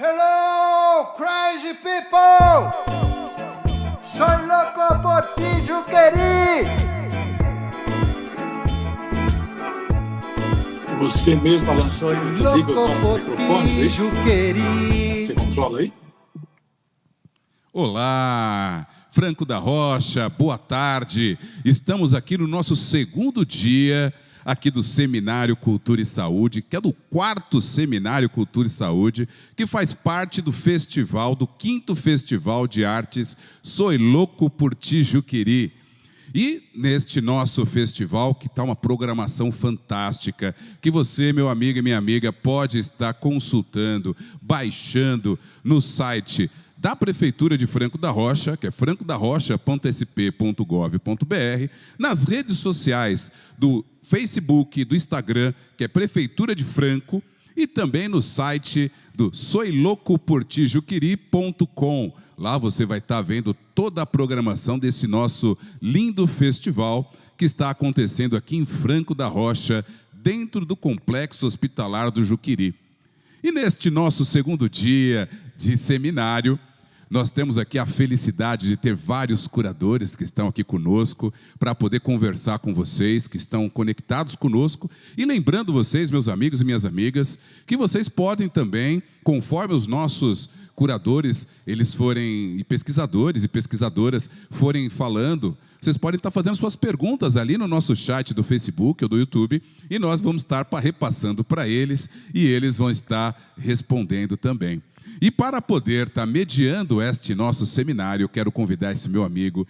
Hello, crazy people! Soy loco por ti, Juqueri! Você mesmo, Alan, desliga os nossos microfones, é isso? Juqueri! Você controla aí? Olá, Franco da Rocha, boa tarde. Estamos aqui no nosso segundo dia aqui do Seminário Cultura e Saúde, que é do 4º Seminário Cultura e Saúde, que faz parte do festival, do 5º Festival de Artes Soy Louco por Ti, Juqueri. E neste nosso festival, que está uma programação fantástica, que você, meu amigo e minha amiga, pode estar consultando, baixando no site da Prefeitura de Franco da Rocha, que é francodarrocha.sp.gov.br, nas redes sociais do Facebook, do Instagram, que é Prefeitura de Franco, e também no site do soyloucoportijuqueri.com. Lá você vai estar vendo toda a programação desse nosso lindo festival que está acontecendo aqui em Franco da Rocha, dentro do Complexo Hospitalar do Juqueri. E neste nosso segundo dia de seminário, nós temos aqui a felicidade de ter vários curadores que estão aqui conosco para poder conversar com vocês, que estão conectados conosco. E lembrando vocês, meus amigos e minhas amigas, que vocês podem também, conforme os nossos curadores, eles forem, e pesquisadores e pesquisadoras forem falando, vocês podem estar fazendo suas perguntas ali no nosso chat do Facebook ou do YouTube, e nós vamos estar repassando para eles, e eles vão estar respondendo também. E para poder estar mediando este nosso seminário, eu quero convidar esse meu amigo,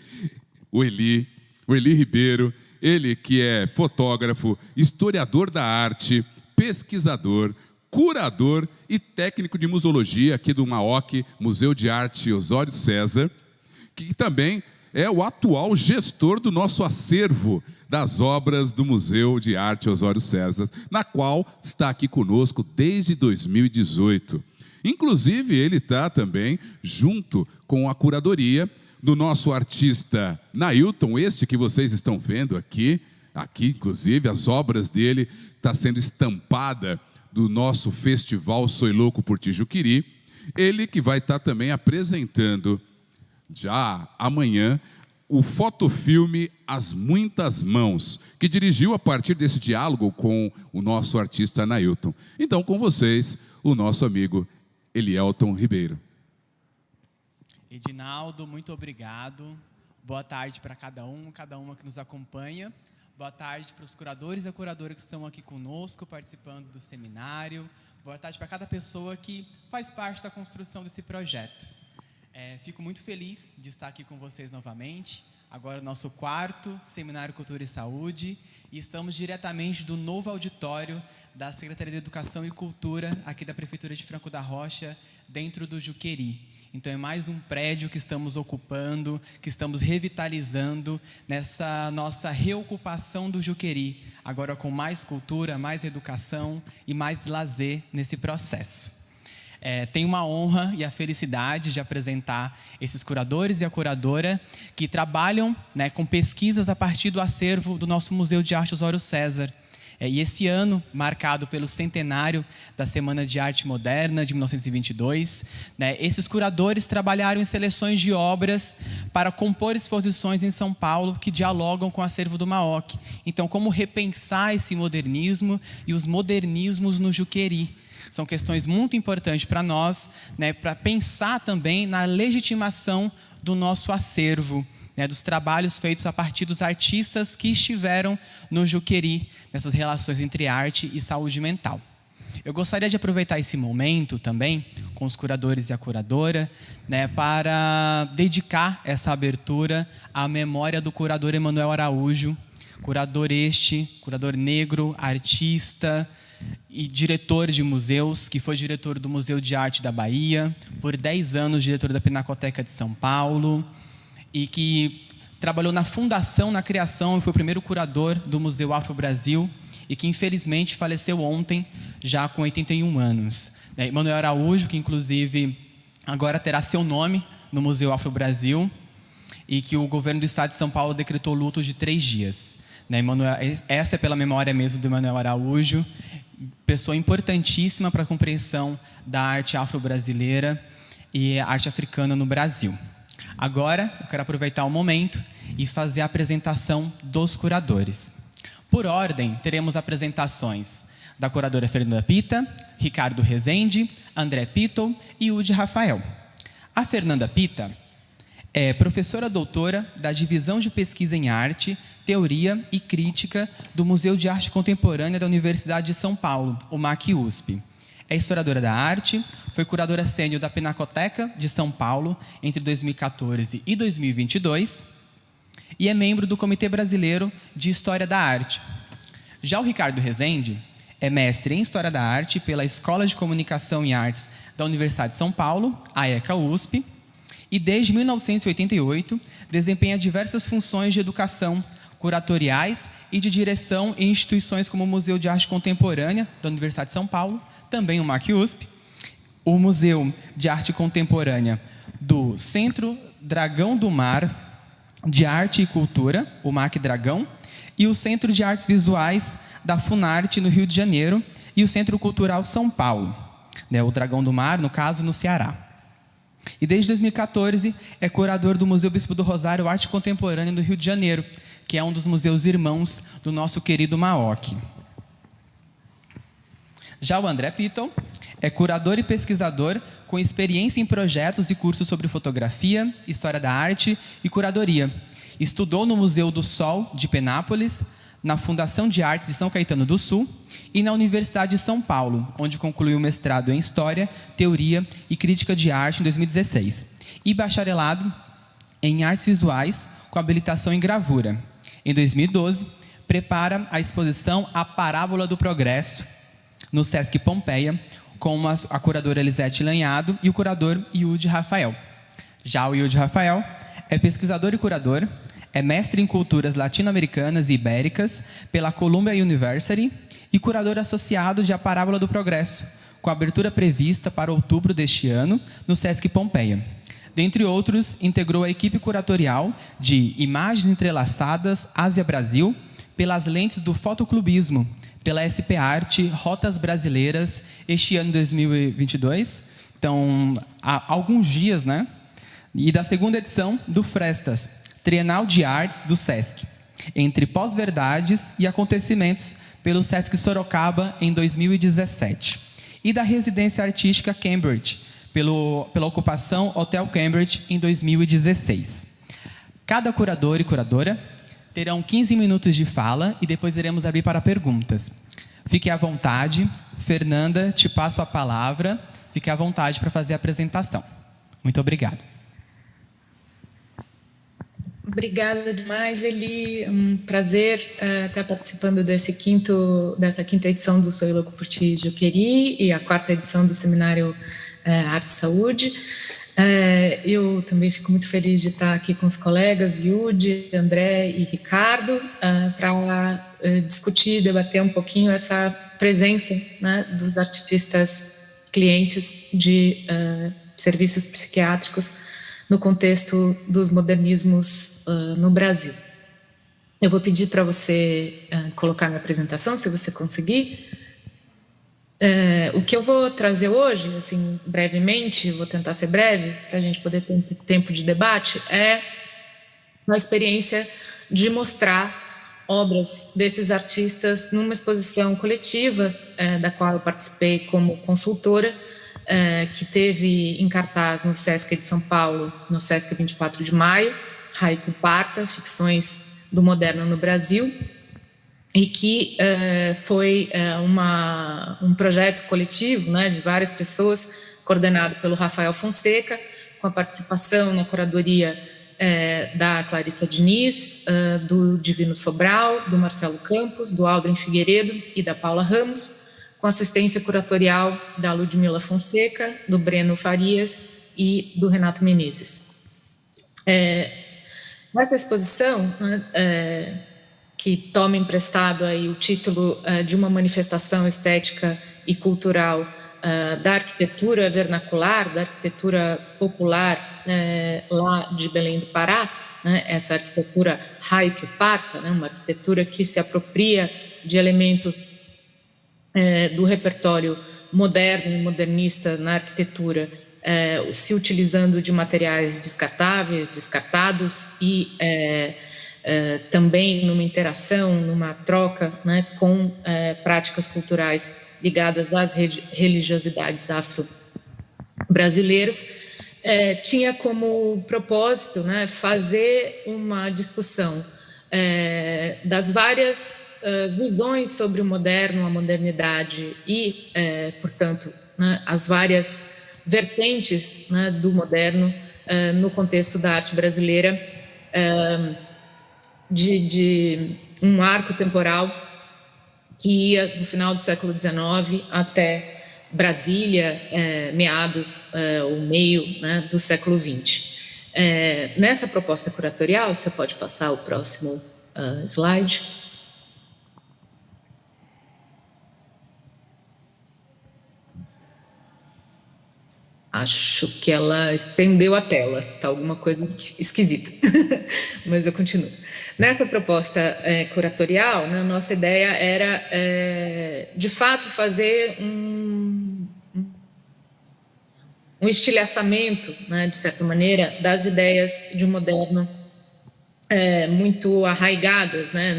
o Eli Ribeiro, ele que é fotógrafo, historiador da arte, pesquisador, curador e técnico de museologia aqui do MAOC, Museu de Arte Osório César, que também é o atual gestor do nosso acervo das obras do Museu de Arte Osório César, na qual está aqui conosco desde 2018. Inclusive, ele está também junto com a curadoria do nosso artista Nailton, este que vocês estão vendo aqui inclusive as obras dele estão sendo estampada do nosso festival Soy Louco por Ti, Juqueri. Ele que vai estar também apresentando já amanhã o fotofilme As Muitas Mãos, que dirigiu a partir desse diálogo com o nosso artista Nailton. Então, com vocês, o nosso amigo Elielton Ribeiro. Edinaldo, muito obrigado. Boa tarde para cada uma que nos acompanha. Boa tarde para os curadores e a curadora que estão aqui conosco, participando do seminário. Boa tarde para cada pessoa que faz parte da construção desse projeto. Fico muito feliz de estar aqui com vocês novamente. Agora, nosso 4º Seminário Cultura e Saúde. E estamos diretamente do novo auditório da Secretaria de Educação e Cultura, aqui da Prefeitura de Franco da Rocha, dentro do Juqueri. Então, é mais um prédio que estamos ocupando, que estamos revitalizando nessa nossa reocupação do Juqueri, agora com mais cultura, mais educação e mais lazer nesse processo. Tenho uma honra e a felicidade de apresentar esses curadores e a curadora que trabalham, com pesquisas a partir do acervo do nosso Museu de Arte Osório César. E esse ano, marcado pelo centenário da Semana de Arte Moderna de 1922, esses curadores trabalharam em seleções de obras para compor exposições em São Paulo que dialogam com o acervo do MAOC. Então, como repensar esse modernismo e os modernismos no Juqueri? São questões muito importantes para nós, para pensar também na legitimação do nosso acervo, dos trabalhos feitos a partir dos artistas que estiveram no Juqueri, nessas relações entre arte e saúde mental. Eu gostaria de aproveitar esse momento também, com os curadores e a curadora, para dedicar essa abertura à memória do curador Emanuel Araújo, curador negro, artista e diretor de museus, que foi diretor do Museu de Arte da Bahia, por 10 anos diretor da Pinacoteca de São Paulo, e que trabalhou na fundação, na criação, e foi o primeiro curador do Museu Afro-Brasil, e que infelizmente faleceu ontem, já com 81 anos. Emanuel Araújo, que inclusive agora terá seu nome no Museu Afro-Brasil, e que o governo do estado de São Paulo decretou luto de 3 dias. Essa é pela memória mesmo do Emanuel Araújo, pessoa importantíssima para a compreensão da arte afro-brasileira e arte africana no Brasil. Agora, eu quero aproveitar o momento e fazer a apresentação dos curadores. Por ordem, teremos apresentações da curadora Fernanda Pita, Ricardo Rezende, André Pitol e Udi Rafael. A Fernanda Pita é professora doutora da Divisão de Pesquisa em Arte, Teoria e Crítica do Museu de Arte Contemporânea da Universidade de São Paulo, o MAC-USP. É historiadora da arte, foi curadora sênior da Pinacoteca de São Paulo entre 2014 e 2022 e é membro do Comitê Brasileiro de História da Arte. Já o Ricardo Rezende é mestre em História da Arte pela Escola de Comunicação e Artes da Universidade de São Paulo, a ECA-USP, e desde 1988 desempenha diversas funções de educação, curatoriais e de direção em instituições como o Museu de Arte Contemporânea da Universidade de São Paulo, também o MAC-USP, o Museu de Arte Contemporânea do Centro Dragão do Mar de Arte e Cultura, o MAC Dragão, e o Centro de Artes Visuais da Funarte, no Rio de Janeiro, e o Centro Cultural São Paulo, né, o Dragão do Mar, no caso, no Ceará. E desde 2014 é curador do Museu Bispo do Rosário Arte Contemporânea do Rio de Janeiro, que é um dos museus irmãos do nosso querido MAOC. Já o André Pitol é curador e pesquisador com experiência em projetos e cursos sobre fotografia, história da arte e curadoria. Estudou no Museu do Sol de Penápolis, na Fundação de Artes de São Caetano do Sul e na Universidade de São Paulo, onde concluiu o mestrado em História, Teoria e Crítica de Arte em 2016 e bacharelado em Artes Visuais com habilitação em Gravura. Em 2012, prepara a exposição A Parábola do Progresso no Sesc Pompeia, com a curadora Elisete Lanhado e o curador Udi Rafael. Já o Udi Rafael é pesquisador e curador, é mestre em culturas latino-americanas e ibéricas pela Columbia University e curador associado de A Parábola do Progresso, com abertura prevista para outubro deste ano no Sesc Pompeia. Dentre outros, integrou a equipe curatorial de Imagens Entrelaçadas Ásia-Brasil pelas lentes do fotoclubismo, pela SP Arte Rotas Brasileiras, este ano 2022. Então, há alguns dias, né? E da segunda edição do Frestas, Trienal de Artes do Sesc, entre pós-verdades e acontecimentos pelo Sesc Sorocaba em 2017. E da Residência Artística Cambridge, pela ocupação Hotel Cambridge em 2016. Cada curador e curadora terão 15 minutos de fala e depois iremos abrir para perguntas. Fique à vontade. Fernanda, te passo a palavra. Fique à vontade para fazer a apresentação. Muito obrigado. Obrigada demais, Eli. Um prazer estar participando dessa quinta edição do Soy Louco por Ti, Juqueri, e a quarta edição do Seminário Arte e Saúde. Eu também fico muito feliz de estar aqui com os colegas Udi, André e Ricardo para discutir, debater um pouquinho essa presença, né, dos artistas clientes de serviços psiquiátricos no contexto dos modernismos no Brasil. Eu vou pedir para você colocar minha apresentação, se você conseguir. O que eu vou trazer hoje, assim, brevemente, vou tentar ser breve, para a gente poder ter tempo de debate, é uma experiência de mostrar obras desses artistas numa exposição coletiva, da qual eu participei como consultora, que teve em cartaz no Sesc de São Paulo, no Sesc 24 de Maio, Haiku Parta, Ficções do Moderno no Brasil, e que foi um projeto coletivo, né, de várias pessoas, coordenado pelo Rafael Fonseca, com a participação na curadoria da Clarissa Diniz, do Divino Sobral, do Marcelo Campos, do Aldrin Figueiredo e da Paula Ramos, com assistência curatorial da Ludmila Fonseca, do Breno Farias e do Renato Menezes. Nessa exposição, que toma emprestado aí o título de uma manifestação estética e cultural da arquitetura vernacular, da arquitetura popular lá de Belém do Pará, né, essa arquitetura Haiku Parta, né, uma arquitetura que se apropria de elementos do repertório moderno e modernista na arquitetura, se utilizando de materiais descartáveis, descartados e também numa interação, numa troca, né, com práticas culturais ligadas às religiosidades afro-brasileiras, tinha como propósito, né, fazer uma discussão das várias visões sobre o moderno, a modernidade e, portanto, né, as várias vertentes, né, do moderno no contexto da arte brasileira, de um arco temporal que ia do final do século XIX até Brasília, meados ou meio, né, do século XX. Nessa proposta curatorial, você pode passar o próximo slide. Acho que ela estendeu a tela, tá alguma coisa esquisita, mas eu continuo. Nessa proposta curatorial, né, nossa ideia era, de fato, fazer um estilhaçamento, né, de certa maneira, das ideias de um moderno muito arraigadas, né,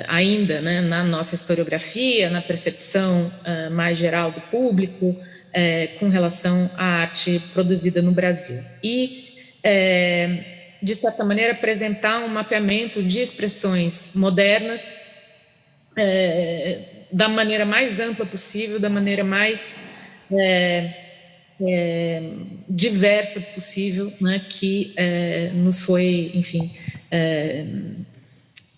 ainda, né, na nossa historiografia, na percepção mais geral do público, com relação à arte produzida no Brasil. E, de certa maneira, apresentar um mapeamento de expressões modernas da maneira mais ampla possível, da maneira mais diversa possível, né, que nos foi, enfim,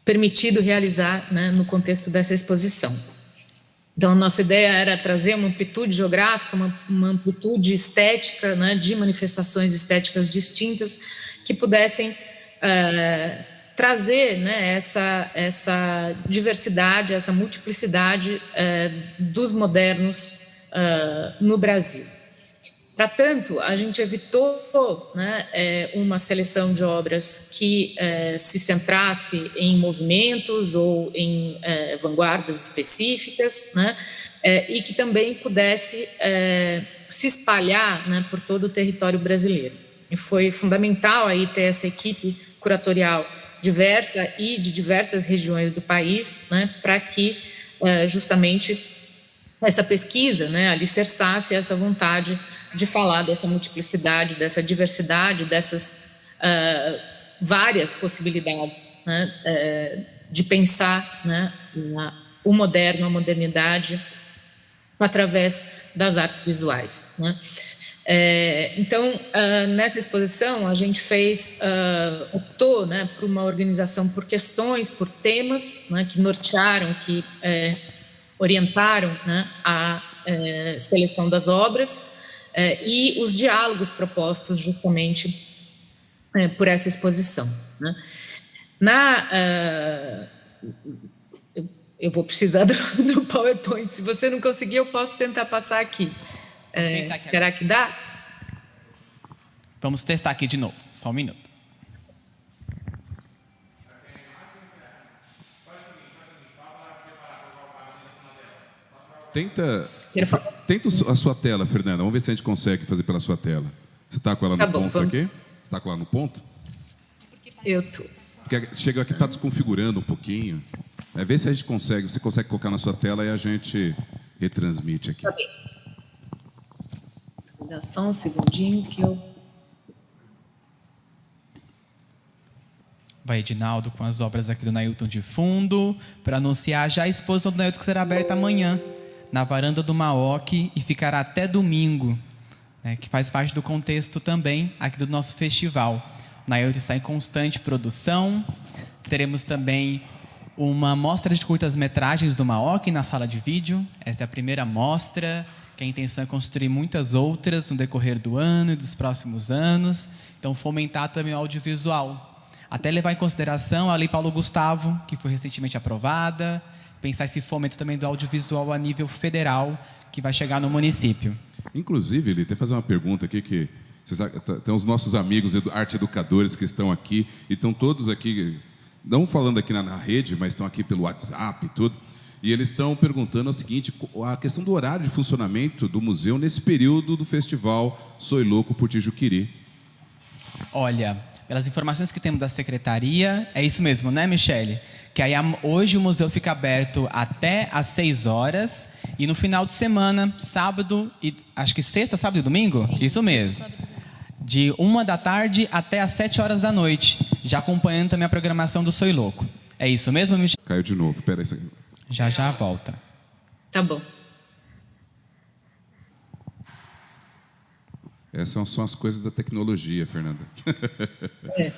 permitido realizar, né, no contexto dessa exposição. Então, a nossa ideia era trazer uma amplitude geográfica, uma amplitude estética, né, de manifestações estéticas distintas que pudessem trazer, né, essa diversidade, essa multiplicidade dos modernos no Brasil. Para tanto, a gente evitou, né, uma seleção de obras que se centrasse em movimentos ou em vanguardas específicas, né, e que também pudesse se espalhar, né, por todo o território brasileiro. E foi fundamental aí ter essa equipe curatorial diversa e de diversas regiões do país, né, para que justamente essa pesquisa, né, alicerçasse essa vontade de falar dessa multiplicidade, dessa diversidade, dessas várias possibilidades, né, de pensar, né, o moderno, a modernidade, através das artes visuais, né. Então, nessa exposição, a gente optou, né, por uma organização por questões, por temas, né, que nortearam, que orientaram, né, a seleção das obras, e os diálogos propostos justamente por essa exposição, né. Eu vou precisar do PowerPoint. Se você não conseguir, eu posso tentar passar aqui. Será que dá? Vamos testar aqui de novo, só um minuto. Tenta a sua tela, Fernanda. Vamos ver se a gente consegue fazer pela sua tela. Você está com ela no ponto aqui? Você está com ela no ponto? Eu estou. Porque chega aqui, está desconfigurando um pouquinho. Vê se a gente consegue. Você consegue colocar na sua tela e a gente retransmite aqui. Tá bem. Dá só um segundinho que eu... Vai Edinaldo com as obras aqui do Nailton de fundo, para anunciar já a exposição do Nailton que será aberta amanhã, na varanda do Maoc, e ficará até domingo, né, que faz parte do contexto também aqui do nosso festival. O Nailton está em constante produção. Teremos também uma mostra de curtas-metragens do Maoc na sala de vídeo. Essa é a primeira mostra, que a intenção é construir muitas outras no decorrer do ano e dos próximos anos. Então, fomentar também o audiovisual. Até levar em consideração a Lei Paulo Gustavo, que foi recentemente aprovada, pensar esse fomento também do audiovisual a nível federal, que vai chegar no município. Inclusive, Eli, até fazer uma pergunta aqui, que tem os nossos amigos arte-educadores que estão aqui, e estão todos aqui, não falando aqui na rede, mas estão aqui pelo WhatsApp e tudo. E eles estão perguntando o seguinte, a questão do horário de funcionamento do museu nesse período do festival Soy Louco por Tijuquiri. Olha, pelas informações que temos da secretaria, é isso mesmo, né, Michele? Que aí hoje o museu fica aberto até às 6 horas e no final de semana, sábado e acho que sexta, sábado e domingo? Sim, Isso mesmo. sábado e domingo. De 1 da tarde até às 7 horas da noite, já acompanhando também a programação do Soy Louco. É isso mesmo, Michele? Caiu de novo, peraí. Já volta. Tá bom. Essas são as coisas da tecnologia, Fernanda. É.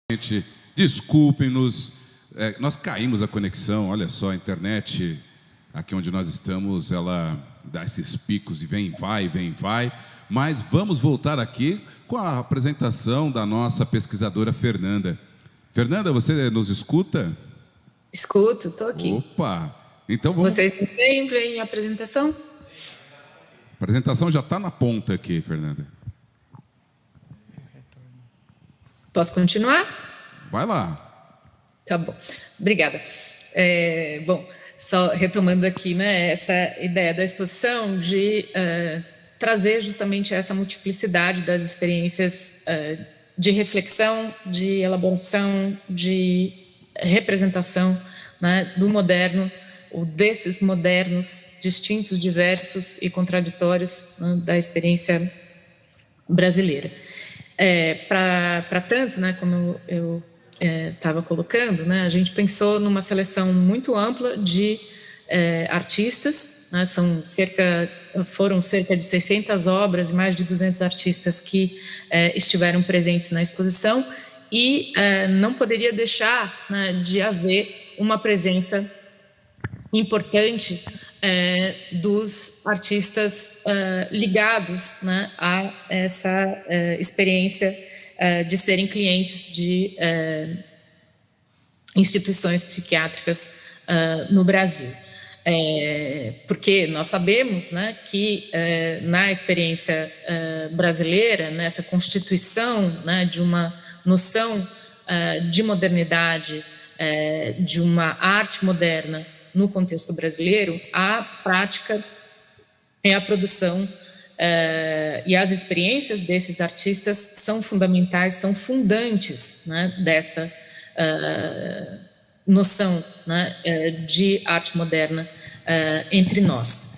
Gente, desculpem-nos, nós caímos a conexão, olha só, a internet aqui onde nós estamos, ela dá esses picos e vem, vai, mas vamos voltar aqui com a apresentação da nossa pesquisadora Fernanda. Fernanda, você nos escuta? Escuto, estou aqui. Opa! Então vamos... Vocês veem a apresentação? A apresentação já está na ponta aqui, Fernanda. Posso continuar? Vai lá. Tá bom, obrigada. Bom, só retomando aqui, né, essa ideia da exposição de trazer justamente essa multiplicidade das experiências de reflexão, de elaboração, de representação, né, do moderno, ou desses modernos distintos, diversos e contraditórios, né, da experiência brasileira. Para tanto, né, como eu estava colocando, né, a gente pensou numa seleção muito ampla de artistas, né, foram cerca de 600 obras e mais de 200 artistas que estiveram presentes na exposição, e não poderia deixar, né, de haver uma presença importante dos artistas ligados, né, a essa experiência de serem clientes de instituições psiquiátricas no Brasil. Porque nós sabemos, né, que na experiência brasileira, nessa constituição, né, de uma noção de modernidade, de uma arte moderna no contexto brasileiro, a prática é a produção e as experiências desses artistas são fundamentais, são fundantes, né, dessa noção, né, de arte moderna entre nós.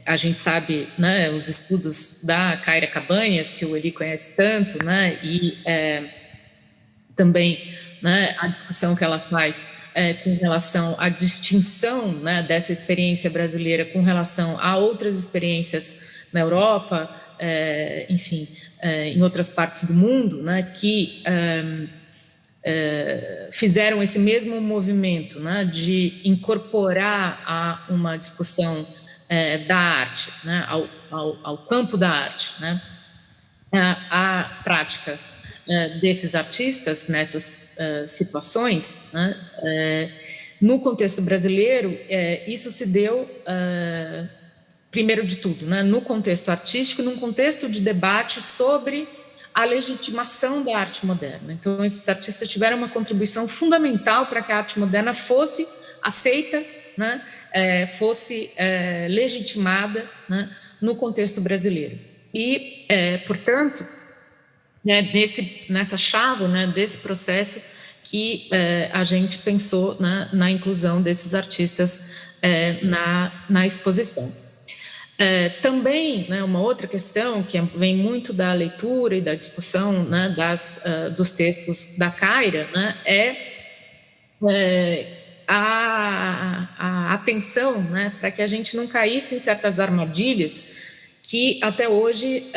A gente sabe, né, os estudos da Kaira Cabanhas, que o Eli conhece tanto, né, e também, né, a discussão que ela faz com relação à distinção, né, dessa experiência brasileira com relação a outras experiências na Europa, enfim, em outras partes do mundo, né, que fizeram esse mesmo movimento, né, de incorporar a uma discussão da arte, né, ao campo da arte, né, a prática desses artistas nessas situações, né, no contexto brasileiro, isso se deu, primeiro de tudo, né, no contexto artístico, num contexto de debate sobre a legitimação da arte moderna. Então, esses artistas tiveram uma contribuição fundamental para que a arte moderna fosse aceita, né, fosse legitimada, né, no contexto brasileiro. E, portanto, nessa chave, né, desse processo que a gente pensou, né, na inclusão desses artistas na exposição. Também, né, uma outra questão que vem muito da leitura e da discussão, né, dos textos da Kaira, né, a atenção, né, para que a gente não caísse em certas armadilhas que até hoje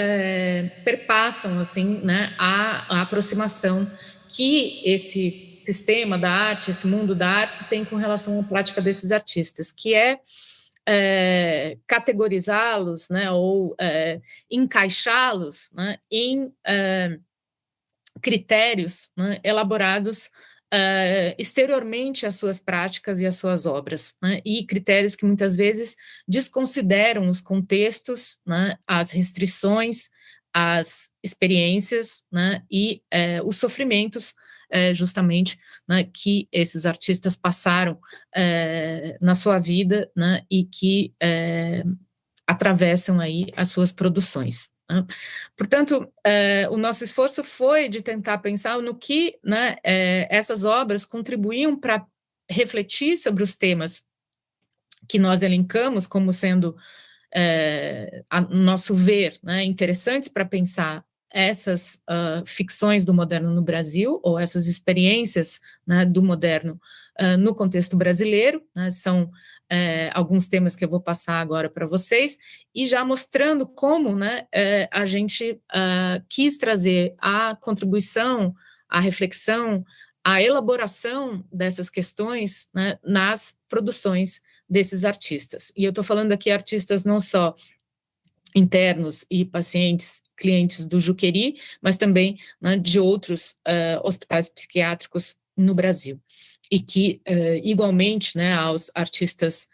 perpassam, assim, né, a aproximação que esse sistema da arte, esse mundo da arte tem com relação à prática desses artistas, que categorizá-los, né, ou encaixá-los, né, em critérios, né, elaborados exteriormente às suas práticas e às suas obras, né, e critérios que muitas vezes desconsideram os contextos, né, as restrições, as experiências, né, e os sofrimentos, justamente, né, que esses artistas passaram na sua vida, né, e que atravessam aí as suas produções. Portanto, o nosso esforço foi de tentar pensar no que, né, essas obras contribuíam para refletir sobre os temas que nós elencamos como sendo, a nosso ver, né, interessantes para pensar essas ficções do moderno no Brasil, ou essas experiências, né, do moderno no contexto brasileiro, né, são alguns temas que eu vou passar agora para vocês, e já mostrando como, né, a gente quis trazer a contribuição a reflexão, a elaboração dessas questões, né, nas produções desses artistas. E eu estou falando aqui artistas não só internos e pacientes, clientes do Juqueri, mas também, né, de outros hospitais psiquiátricos no Brasil. E que, igualmente, né, aos artistas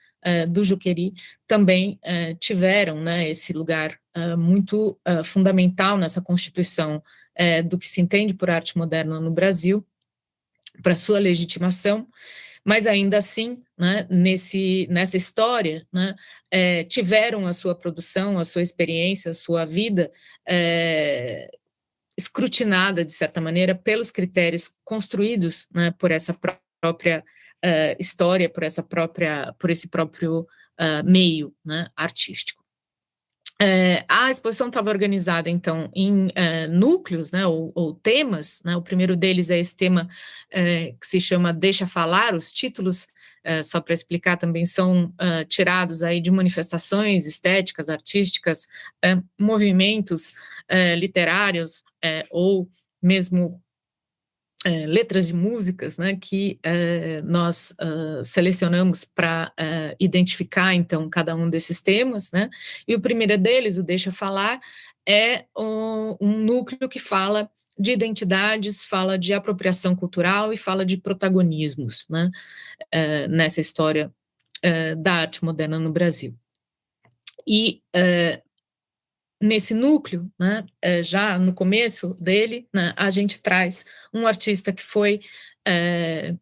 do Juqueri, também tiveram, né, esse lugar muito fundamental nessa constituição do que se entende por arte moderna no Brasil, para sua legitimação, mas ainda assim, né, nessa história, né, tiveram a sua produção, a sua experiência, a sua vida escrutinada, de certa maneira, pelos critérios construídos, né, por essa própria história, por esse próprio meio, né, artístico. A exposição estava organizada, então, em núcleos, né, ou temas, né, o primeiro deles é esse tema que se chama Deixa Falar. Os títulos, só para explicar, também são tirados aí de manifestações estéticas, artísticas, movimentos literários, ou mesmo letras de músicas, né, que nós selecionamos para identificar, então, cada um desses temas, né, e o primeiro deles, o Deixa Falar, é um núcleo que fala de identidades, fala de apropriação cultural e fala de protagonismos, né, nessa história da arte moderna no Brasil. E nesse núcleo, né, já no começo dele, né, a gente traz um artista que foi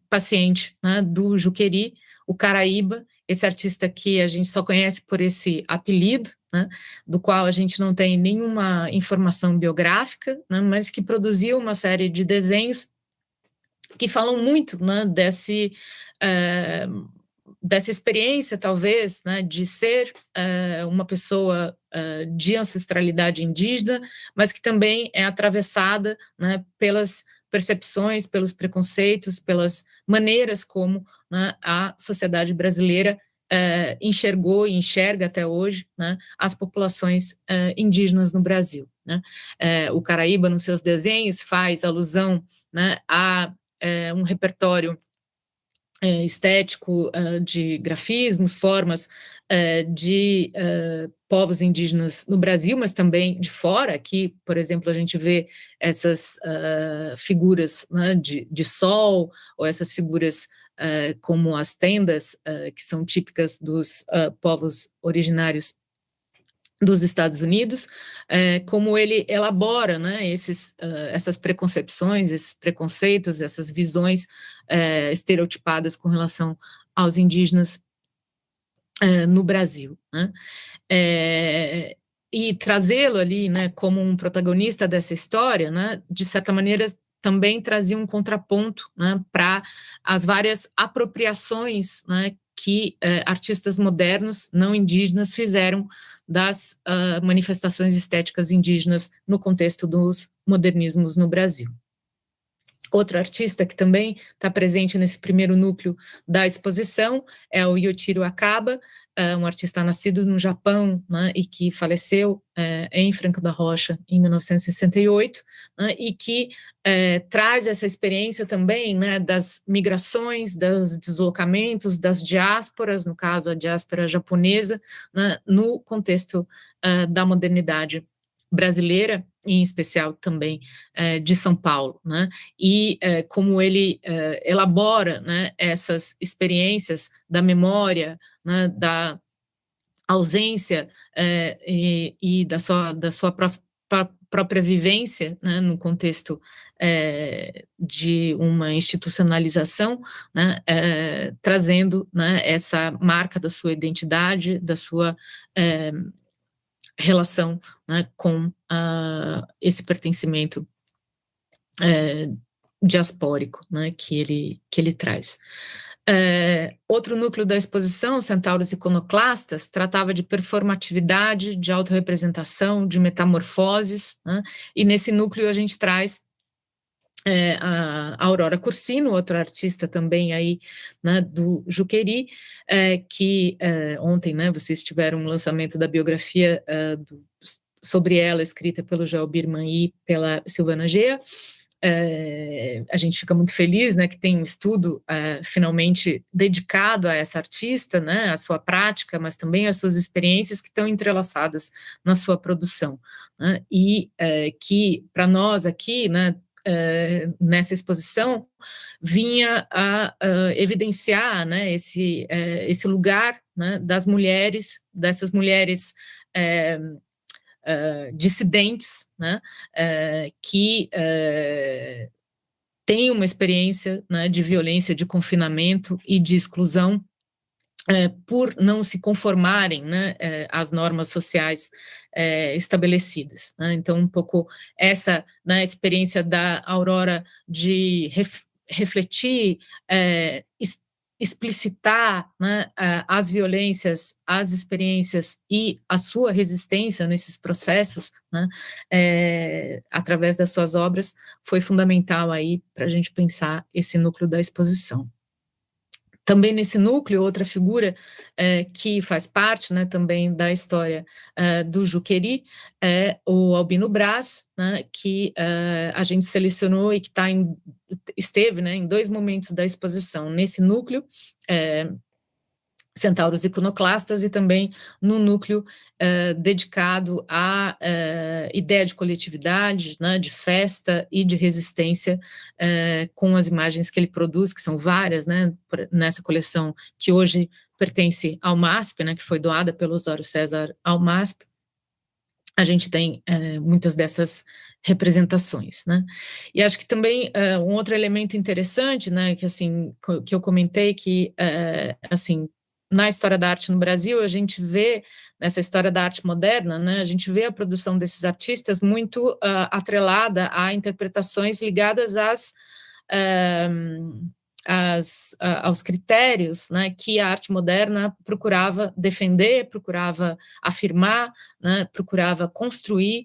paciente, né, do Juqueri, o Caraíba, esse artista que a gente só conhece por esse apelido, né, do qual a gente não tem nenhuma informação biográfica, né, mas que produziu uma série de desenhos que falam muito, né, dessa experiência, talvez, né, de ser uma pessoa de ancestralidade indígena, mas que também é atravessada, né, pelas percepções, pelos preconceitos, pelas maneiras como, né, a sociedade brasileira enxergou e enxerga até hoje, né, as populações indígenas no Brasil, né. O Caraíba, nos seus desenhos, faz alusão, né, a um repertório estético de grafismos, formas de povos indígenas no Brasil, mas também de fora. Aqui, por exemplo, a gente vê essas figuras, né, de sol, ou essas figuras como as tendas, que são típicas dos povos originários dos Estados Unidos, como ele elabora, né, essas preconcepções, esses preconceitos, essas visões estereotipadas com relação aos indígenas no Brasil, né, e trazê-lo ali, né, como um protagonista dessa história, né, de certa maneira também trazia um contraponto, né, para as várias apropriações, né, que artistas modernos, não indígenas, fizeram das manifestações estéticas indígenas no contexto dos modernismos no Brasil. Outro artista que também está presente nesse primeiro núcleo da exposição é o Yotiro Akaba, um artista nascido no Japão, né, e que faleceu em Franco da Rocha em 1968, né, e que traz essa experiência também, né, das migrações, dos deslocamentos, das diásporas, no caso a diáspora japonesa, né, no contexto da modernidade brasileira, em especial também de São Paulo, né, e como ele elabora, né, essas experiências da memória, né, da ausência e da sua própria vivência, né, no contexto de uma institucionalização, né, trazendo, né, essa marca da sua identidade, da sua relação, né, com esse pertencimento diaspórico, né, que ele traz. Outro núcleo da exposição, Centauros Iconoclastas, tratava de performatividade, de autorrepresentação, de metamorfoses, né, e nesse núcleo a gente traz a Aurora Cursino, outra artista também aí, né, do Juqueri, que ontem, né, vocês tiveram um lançamento da biografia sobre ela, escrita pelo Joel Birman e pela Silvana Gea, a gente fica muito feliz, né, que tem um estudo finalmente dedicado a essa artista, né, a sua prática, mas também as suas experiências que estão entrelaçadas na sua produção, né, e que para nós aqui, né, nessa exposição, vinha a evidenciar, né, esse lugar, né, das mulheres, dessas mulheres dissidentes, né, que têm uma experiência, né, de violência, de confinamento e de exclusão, por não se conformarem, né, às normas sociais estabelecidas, né? Então, um pouco essa, né, experiência da Aurora de refletir, explicitar, né, as violências, as experiências e a sua resistência nesses processos, né, através das suas obras, foi fundamental aí para a gente pensar esse núcleo da exposição. Também nesse núcleo, outra figura que faz parte, né, também da história do Juqueri é o Albino Braz, né, que a gente selecionou e que esteve, né, em 2 momentos da exposição, nesse núcleo, Centauros Iconoclastas, e também no núcleo dedicado à ideia de coletividade, né, de festa e de resistência, com as imagens que ele produz, que são várias, né, nessa coleção que hoje pertence ao MASP, né, que foi doada pelo Osório César ao MASP. A gente tem muitas dessas representações, né? E acho que também um outro elemento interessante, né, que assim, que eu comentei, que assim, na história da arte no Brasil, a gente vê, nessa história da arte moderna, né, a gente vê a produção desses artistas muito atrelada a interpretações ligadas aos critérios, né, que a arte moderna procurava defender, procurava afirmar, né, procurava construir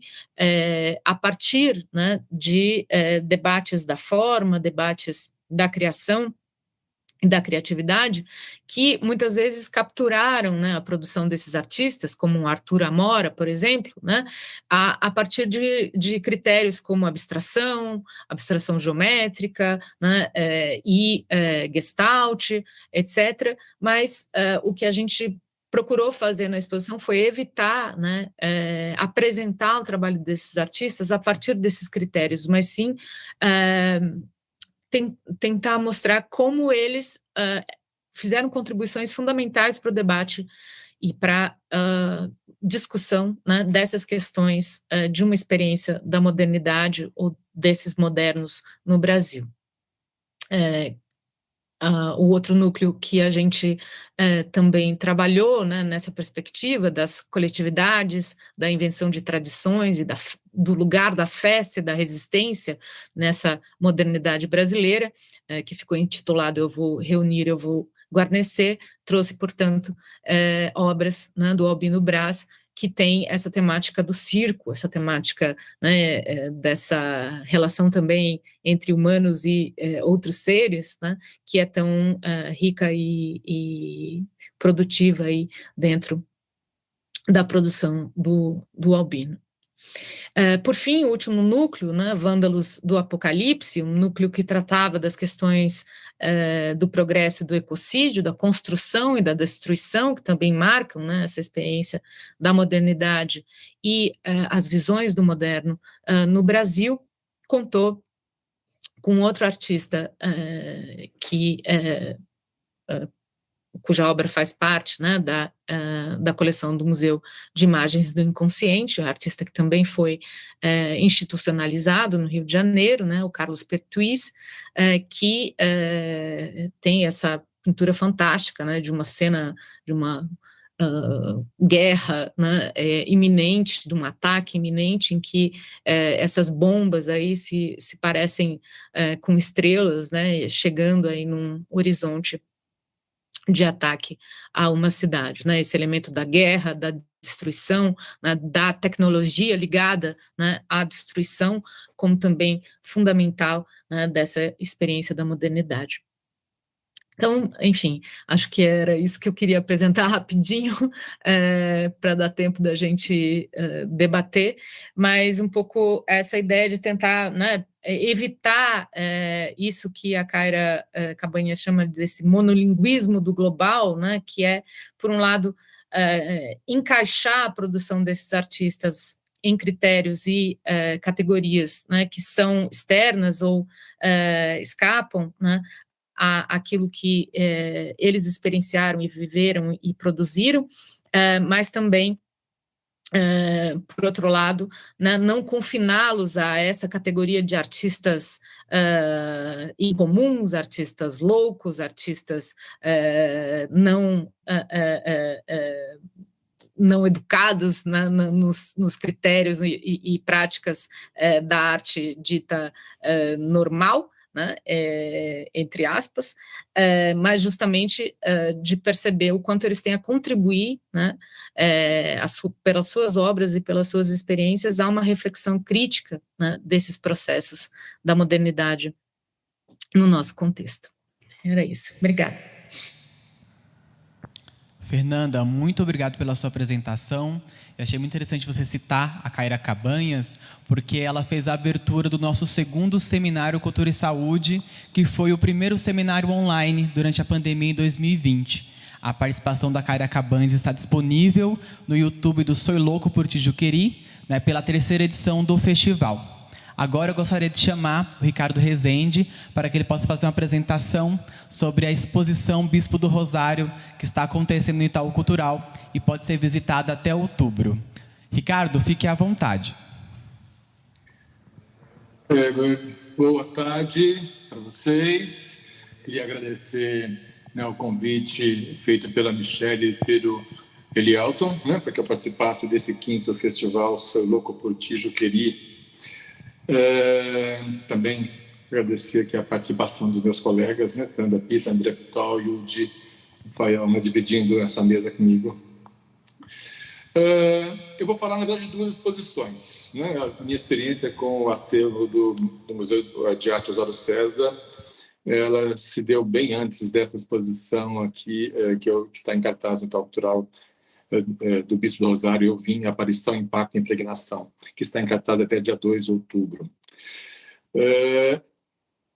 a partir, né, de debates da forma, debates da criação e da criatividade, que muitas vezes capturaram, né, a produção desses artistas, como um Arthur Amora, por exemplo, né, a partir de critérios como abstração geométrica, né, e gestalt, etc. Mas o que a gente procurou fazer na exposição foi evitar, né, apresentar o trabalho desses artistas a partir desses critérios, mas sim tentar mostrar como eles fizeram contribuições fundamentais para o debate e para a discussão, né, dessas questões de uma experiência da modernidade ou desses modernos no Brasil. O outro núcleo que a gente também trabalhou, né, nessa perspectiva das coletividades, da invenção de tradições e do lugar da festa e da resistência nessa modernidade brasileira, que ficou intitulado Eu Vou Reunir, Eu Vou Guarnecer, trouxe, portanto, obras, né, do Albino Braz, que tem essa temática do circo, essa temática, né, dessa relação também entre humanos e outros seres, né, que é tão rica e produtiva aí dentro da produção do Albino. Por fim, o último núcleo, né, Vândalos do Apocalipse, um núcleo que tratava das questões do progresso do ecocídio, da construção e da destruição, que também marcam, né, essa experiência da modernidade e as visões do moderno no Brasil, contou com outro artista cuja obra faz parte, né, da coleção do Museu de Imagens do Inconsciente, um artista que também foi institucionalizado no Rio de Janeiro, né, o Carlos Pertuis, que tem essa pintura fantástica, né, de uma cena, de uma guerra, né, iminente, de um ataque iminente, em que essas bombas aí se parecem com estrelas, né, chegando aí num horizonte de ataque a uma cidade, né, esse elemento da guerra, da destruição, né, da tecnologia ligada, né, à destruição, como também fundamental, né, dessa experiência da modernidade. Então, enfim, acho que era isso que eu queria apresentar rapidinho, para dar tempo da gente debater, mas um pouco essa ideia de tentar, né, evitar isso que a Kaira Cabanhas chama desse monolinguismo do global, né, que é, por um lado, encaixar a produção desses artistas em critérios e categorias, né, que são externas ou escapam, né, àquilo que eles experienciaram e viveram e produziram, mas também, por outro lado, né, não confiná-los a essa categoria de artistas incomuns, artistas loucos, artistas não educados, né, nos critérios e práticas da arte dita normal, né, entre aspas, mas justamente de perceber o quanto eles têm a contribuir, né, pelas suas obras e pelas suas experiências, a uma reflexão crítica, né, desses processos da modernidade no nosso contexto. Era isso. Obrigada. Fernanda, muito obrigado pela sua apresentação. Eu achei muito interessante você citar a Kaira Cabanhas, porque ela fez a abertura do nosso segundo seminário Cultura e Saúde, que foi o primeiro seminário online durante a pandemia em 2020. A participação da Kaira Cabanhas está disponível no YouTube do Soy Louco por Tijuqueri, né, pela 3ª edição do festival. Agora eu gostaria de chamar o Ricardo Rezende para que ele possa fazer uma apresentação sobre a exposição Bispo do Rosário, que está acontecendo no Itaú Cultural e pode ser visitada até outubro. Ricardo, fique à vontade. Boa tarde para vocês. Queria agradecer, né, o convite feito pela Michele e pelo Elielton, né, para que eu participasse desse 5º festival Soy Louco por Tijuqueri. Também agradecer aqui a participação dos meus colegas, né, Fernanda Pita, André Pital e o Di Faiama, dividindo essa mesa comigo. Eu vou falar, na verdade, de 2 exposições, né? A minha experiência com o acervo do Museu de Arte Osório César, ela se deu bem antes dessa exposição aqui, que está em cartaz no Itaú Cultural, do Bispo do Rosário. Eu vim, Aparição, Impacto e Impregnação, que está em cartaz até dia 2 de outubro.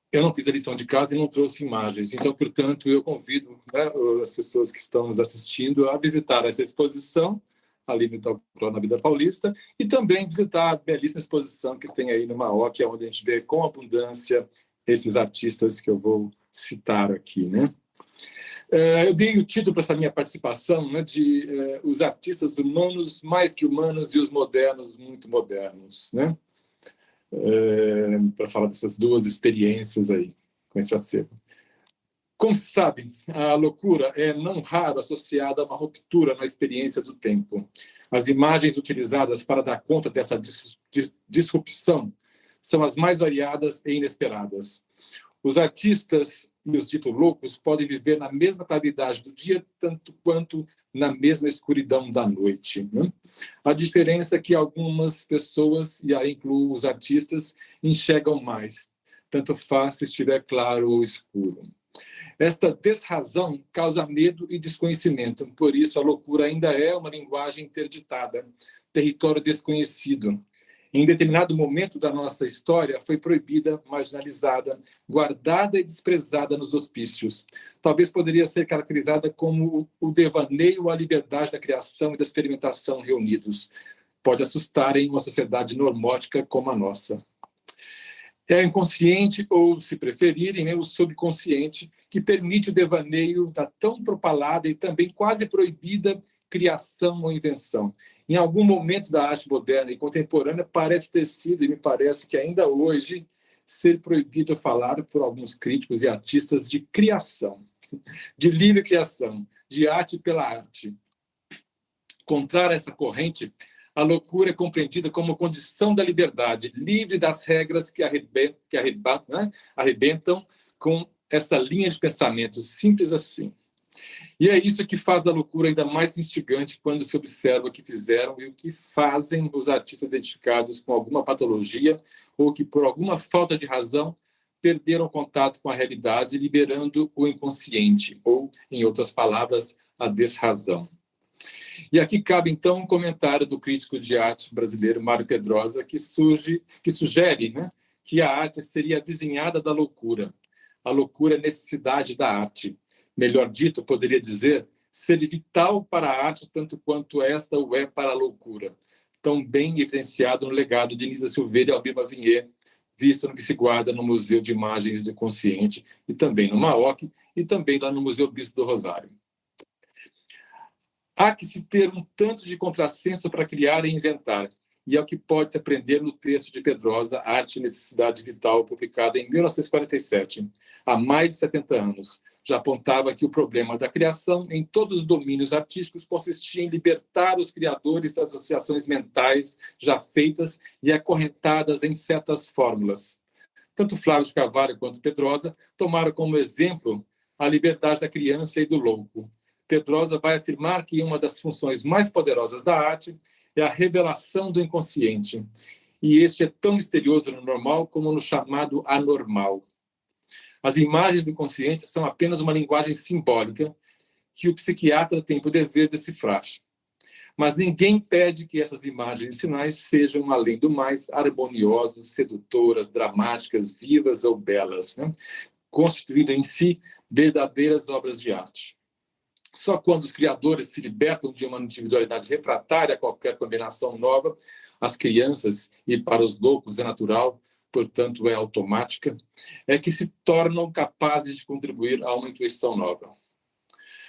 Eu não fiz a lição de casa e não trouxe imagens, então, portanto, eu convido, né, as pessoas que estão nos assistindo a visitar essa exposição ali no Itaú Cultural, na Vida Paulista, e também visitar a belíssima exposição que tem aí no Maó, que é onde a gente vê com abundância esses artistas que eu vou citar aqui, né? Eu dei o título para essa minha participação, né, de os artistas humanos mais que humanos e os modernos muito modernos, né? Para falar dessas 2 experiências aí, com esse acervo. Como se sabe, a loucura é não raro associada a uma ruptura na experiência do tempo. As imagens utilizadas para dar conta dessa disrupção são as mais variadas e inesperadas. Os artistas e os ditos loucos podem viver na mesma claridade do dia, tanto quanto na mesma escuridão da noite, né? A diferença é que algumas pessoas, e aí incluo os artistas, enxergam mais, tanto faz se estiver claro ou escuro. Esta desrazão causa medo e desconhecimento, por isso a loucura ainda é uma linguagem interditada, território desconhecido. Em determinado momento da nossa história, foi proibida, marginalizada, guardada e desprezada nos hospícios. Talvez poderia ser caracterizada como o devaneio à liberdade da criação e da experimentação reunidos. Pode assustar em uma sociedade normótica como a nossa. É o inconsciente, ou, se preferirem, o subconsciente, que permite o devaneio da tão propalada e também quase proibida criação ou invenção. Em algum momento da arte moderna e contemporânea, parece ter sido, e me parece que ainda hoje, ser proibido falar por alguns críticos e artistas de criação, de livre criação, de arte pela arte. Contrário a essa corrente, a loucura é compreendida como condição da liberdade, livre das regras que arrebentam com essa linha de pensamento, simples assim. E é isso que faz da loucura ainda mais instigante quando se observa o que fizeram e o que fazem os artistas identificados com alguma patologia ou que, por alguma falta de razão, perderam contato com a realidade, liberando o inconsciente, ou, em outras palavras, a desrazão. E aqui cabe, então, um comentário do crítico de arte brasileiro Mário Pedrosa, que sugere, né, que a arte seria a vizinhada da loucura. A loucura é necessidade da arte. Melhor dito, poderia dizer, ser vital para a arte tanto quanto esta o é para a loucura. Tão bem evidenciado no legado de Nisa Silveira e Almir Mavinier, visto no que se guarda no Museu de Imagens do Consciente, e também no MAOC, e também lá no Museu Bispo do Rosário. Há que se ter um tanto de contrassenso para criar e inventar, e é o que pode se aprender no texto de Pedrosa, Arte e Necessidade Vital, publicado em 1947, há mais de 70 anos. Já apontava que o problema da criação em todos os domínios artísticos consistia em libertar os criadores das associações mentais já feitas e acorrentadas em certas fórmulas. Tanto Flávio de Carvalho quanto Pedrosa tomaram como exemplo a liberdade da criança e do louco. Pedrosa vai afirmar que uma das funções mais poderosas da arte é a revelação do inconsciente. E este é tão misterioso no normal como no chamado anormal. As imagens do inconsciente são apenas uma linguagem simbólica que o psiquiatra tem por dever decifrar. Mas ninguém pede que essas imagens e sinais sejam, além do mais, harmoniosas, sedutoras, dramáticas, vivas ou belas, né? Constituindo em si verdadeiras obras de arte. Só quando os criadores se libertam de uma individualidade refratária a qualquer combinação nova, as crianças, e para os loucos é natural, portanto é automática, é que se tornam capazes de contribuir a uma intuição nova.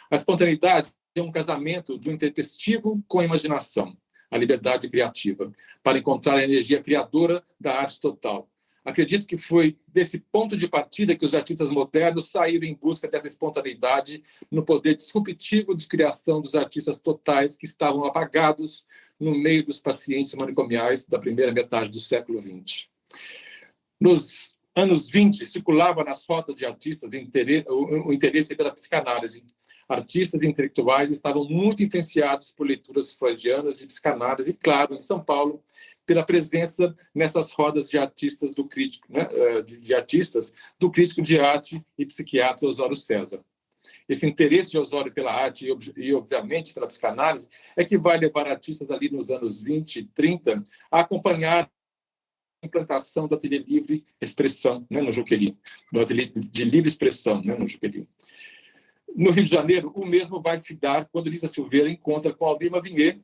A espontaneidade é um casamento do intempestivo com a imaginação, a liberdade criativa, para encontrar a energia criadora da arte total. Acredito que foi desse ponto de partida que os artistas modernos saíram em busca dessa espontaneidade no poder disruptivo de criação dos artistas totais que estavam apagados no meio dos pacientes manicomiais da primeira metade do século XX. Nos anos 20, circulava nas rotas de artistas o interesse pela psicanálise. Artistas intelectuais estavam muito influenciados por leituras freudianas de psicanálise e, claro, em São Paulo, pela presença nessas rodas de artistas do crítico, né, do crítico de arte e psiquiatra Osório César. Esse interesse de Osório pela arte e, obviamente, pela psicanálise é que vai levar artistas ali nos anos 20 e 30 a acompanhar implantação do ateliê livre expressão, né, no Juqueri, do ateliê de livre expressão, né, no Juqueri. No Rio de Janeiro, o mesmo vai se dar quando Nisa Silveira encontra com Almir Mavinier,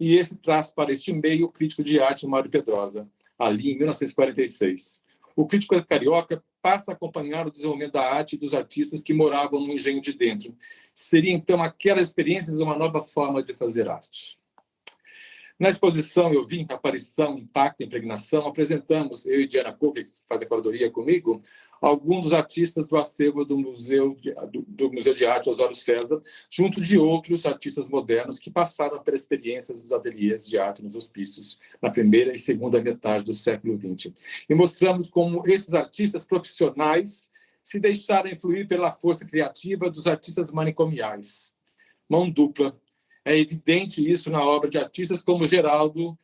e esse traz para este meio o crítico de arte Mário Pedrosa, ali em 1946. O crítico carioca passa a acompanhar o desenvolvimento da arte e dos artistas que moravam no engenho de dentro. Seria, então, aquelas experiências uma nova forma de fazer arte. Na exposição Eu Vim, Aparição, Impacto e Impregnação, apresentamos, eu e Diana Cook, que faz a curadoria comigo, alguns dos artistas do acervo do Museu de Arte Osório César, junto de outros artistas modernos que passaram pelas experiências dos ateliês de arte nos hospícios, na primeira e segunda metade do século XX. E mostramos como esses artistas profissionais se deixaram influir pela força criativa dos artistas manicomiais. Mão dupla. É evidente isso na obra de artistas como Geraldo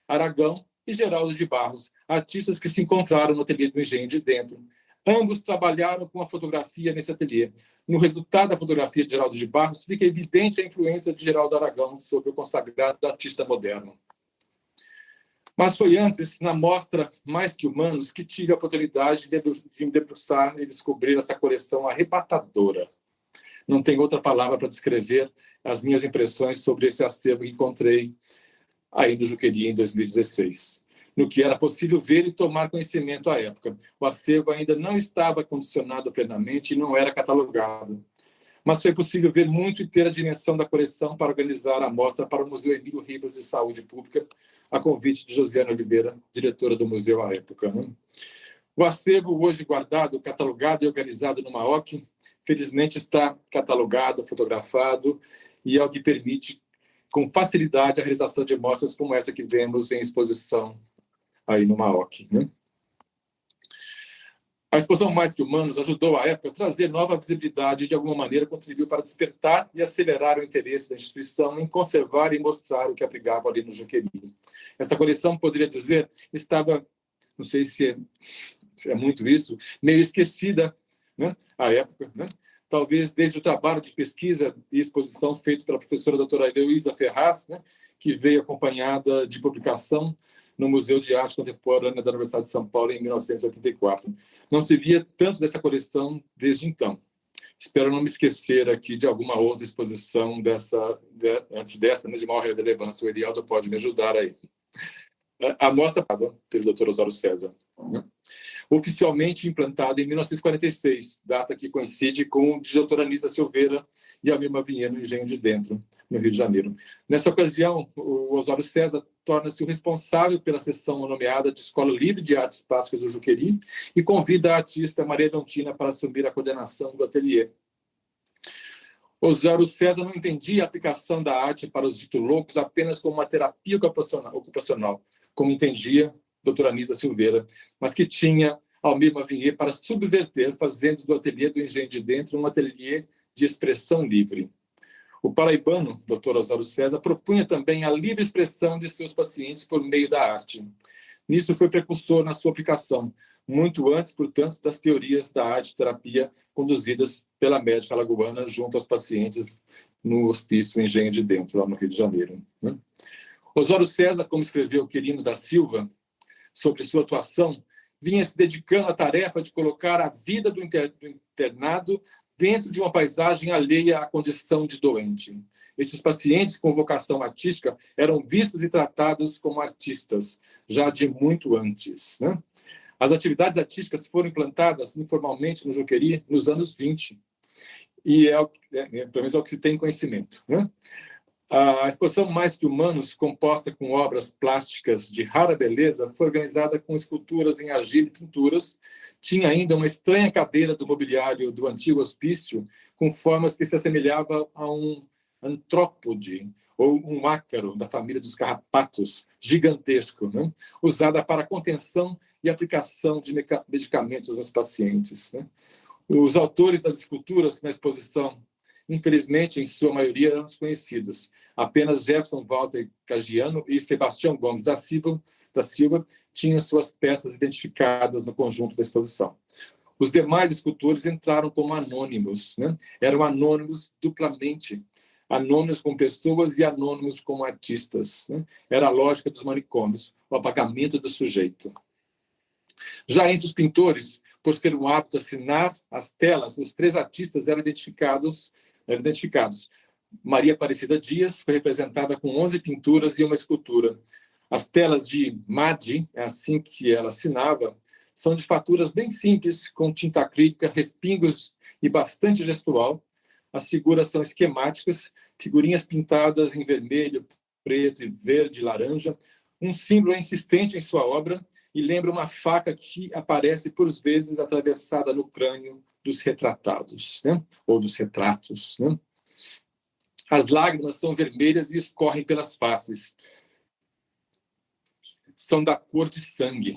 Aragão e Geraldo de Barros, artistas que se encontraram no ateliê do Engenho de Dentro. Ambos trabalharam com a fotografia nesse ateliê. No resultado da fotografia de Geraldo de Barros, fica evidente a influência de Geraldo Aragão sobre o consagrado artista moderno. Mas foi antes, na mostra Mais que Humanos, que tive a oportunidade de me debruçar e descobrir essa coleção arrebatadora. Não tem outra palavra para descrever as minhas impressões sobre esse acervo que encontrei aí no Juqueri em 2016. No que era possível ver e tomar conhecimento à época. O acervo ainda não estava condicionado plenamente e não era catalogado. Mas foi possível ver muito e ter a dimensão da coleção para organizar a mostra para o Museu Emílio Ribas de Saúde Pública, a convite de Josiane Oliveira, diretora do museu à época. Né? O acervo, hoje guardado, catalogado e organizado no MAOC, felizmente está catalogado, fotografado, e é o que permite, com facilidade, a realização de mostras como essa que vemos em exposição aí no MAOC. Né? A exposição Mais que Humanos ajudou, à época, a trazer nova visibilidade e, de alguma maneira, contribuiu para despertar e acelerar o interesse da instituição em conservar e mostrar o que abrigava ali no Juqueri. Essa coleção, poderia dizer, estava, não sei se é muito isso, meio esquecida, né, à época, né? Talvez desde o trabalho de pesquisa e exposição feito pela professora doutora Heloísa Ferraz, né, que veio acompanhada de publicação no Museu de Arte Contemporânea da Universidade de São Paulo em 1984. Não se via tanto dessa coleção desde então. Espero não me esquecer aqui de alguma outra exposição antes dessa, né, de maior relevância. O Erialdo pode me ajudar aí. A mostra pelo Dr. Osório César, né? Oficialmente implantado em 1946, data que coincide com o de doutora Anísia Silveira e a Mirma Vinhê no Engenho de Dentro, no Rio de Janeiro. Nessa ocasião, o Osório César torna-se o responsável pela seção nomeada de Escola Livre de Artes Plásticas do Juqueri e convida a artista Maria Leontina para assumir a coordenação do ateliê. Osório César não entendia a aplicação da arte para os dito loucos apenas como uma terapia ocupacional, como entendia a doutora Anísia Silveira, mas que tinha Almir Vinhê para subverter, fazendo do ateliê do Engenho de Dentro um ateliê de expressão livre. O paraibano, Dr. Osório César, propunha também a livre expressão de seus pacientes por meio da arte. Nisso foi precursor na sua aplicação, muito antes, portanto, das teorias da arte-terapia conduzidas pela médica alagoana junto aos pacientes no hospício Engenho de Dentro, lá no Rio de Janeiro. Osório César, como escreveu Quirino da Silva sobre sua atuação, vinha se dedicando à tarefa de colocar a vida do internado dentro de uma paisagem alheia à condição de doente. Estes pacientes com vocação artística eram vistos e tratados como artistas, já de muito antes, né? As atividades artísticas foram implantadas informalmente no Juqueri nos anos 20, e pelo menos é o que se tem conhecimento, né? A exposição Mais que Humanos, composta com obras plásticas de rara beleza, foi organizada com esculturas em argila e pinturas. Tinha ainda uma estranha cadeira do mobiliário do antigo hospício, com formas que se assemelhavam a um antrópode, ou um ácaro da família dos carrapatos, gigantesco, né? Usada para contenção e aplicação de medicamentos nos pacientes, né? Os autores das esculturas na exposição, infelizmente, em sua maioria, eram desconhecidos. Apenas Jefferson Walter Cagiano e Sebastião Gomes da Silva tinham suas peças identificadas no conjunto da exposição. Os demais escultores entraram como anônimos, né? Eram anônimos duplamente, anônimos como pessoas e anônimos como artistas, né? Era a lógica dos manicômios, o apagamento do sujeito. Já entre os pintores, por ser um hábito assinar as telas, os 3 artistas eram identificados. Maria Aparecida Dias foi representada com 11 pinturas e uma escultura. As telas de Madi, é assim que ela assinava, são de faturas bem simples, com tinta acrílica, respingos e bastante gestual. As figuras são esquemáticas, figurinhas pintadas em vermelho, preto e verde, laranja. Um símbolo é insistente em sua obra e lembra uma faca que aparece por vezes atravessada no crânio dos retratados, né? Ou dos retratos, né? As lágrimas são vermelhas e escorrem pelas faces. São da cor de sangue.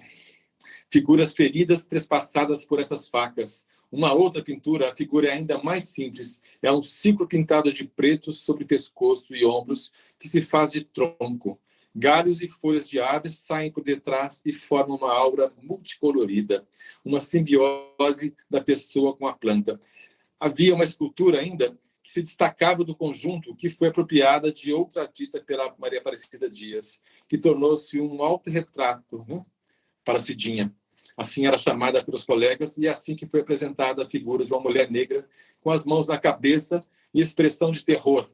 Figuras feridas trespassadas por essas facas. Uma outra pintura, a figura é ainda mais simples. É um círculo pintado de preto sobre pescoço e ombros que se faz de tronco. Galhos e folhas de árvores saem por detrás e formam uma aura multicolorida, uma simbiose da pessoa com a planta. Havia uma escultura ainda que se destacava do conjunto, que foi apropriada de outra artista pela Maria Aparecida Dias, que tornou-se um autorretrato, né, para Cidinha. Assim era chamada pelos colegas, e é assim que foi apresentada a figura de uma mulher negra com as mãos na cabeça e expressão de terror.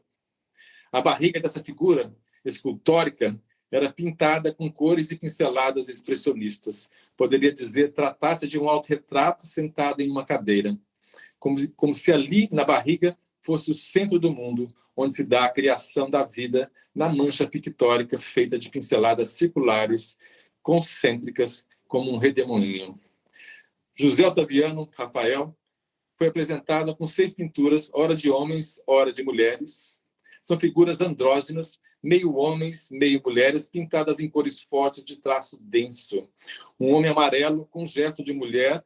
A barriga dessa figura escultórica era pintada com cores e pinceladas expressionistas. Poderia dizer, tratasse de um autorretrato sentado em uma cadeira, como se ali, na barriga, fosse o centro do mundo, onde se dá a criação da vida na mancha pictórica feita de pinceladas circulares, concêntricas, como um redemoinho. José Otaviano Rafael foi apresentado com 6 pinturas, ora de homens, ora de mulheres. São figuras andrógenas, meio homens, meio mulheres, pintadas em cores fortes de traço denso. Um homem amarelo com gesto de mulher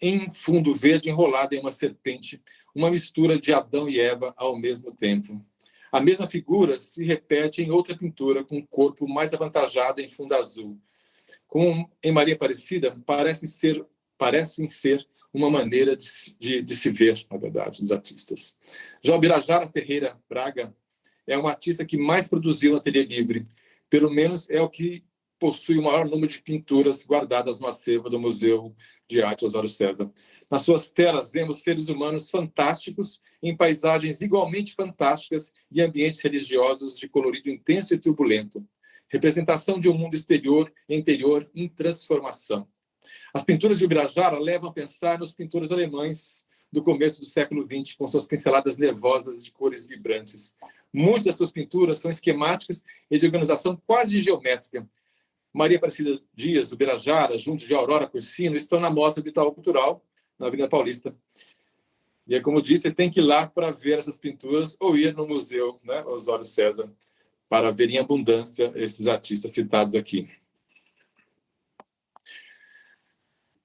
em fundo verde enrolado em uma serpente, uma mistura de Adão e Eva ao mesmo tempo. A mesma figura se repete em outra pintura com um corpo mais avantajado em fundo azul. Como em Maria Aparecida, parecem ser uma maneira de se ver, na verdade, dos artistas. Já o Birajara Ferreira Braga é um artista que mais produziu no Ateliê Livre. Pelo menos é o que possui o maior número de pinturas guardadas no acervo do Museu de Arte Osório César. Nas suas telas, vemos seres humanos fantásticos, em paisagens igualmente fantásticas e ambientes religiosos de colorido intenso e turbulento. Representação de um mundo exterior e interior em transformação. As pinturas de Ubirajara levam a pensar nos pintores alemães do começo do século XX, com suas pinceladas nervosas de cores vibrantes. Muitas das suas pinturas são esquemáticas e de organização quase geométrica. Maria Aparecida Dias, Ubirajara, junto de Aurora Cursino, estão na Mostra do Itaú Cultural, na Avenida Paulista. E, como disse, tem que ir lá para ver essas pinturas ou ir no Museu, né, Osório César, para ver em abundância esses artistas citados aqui.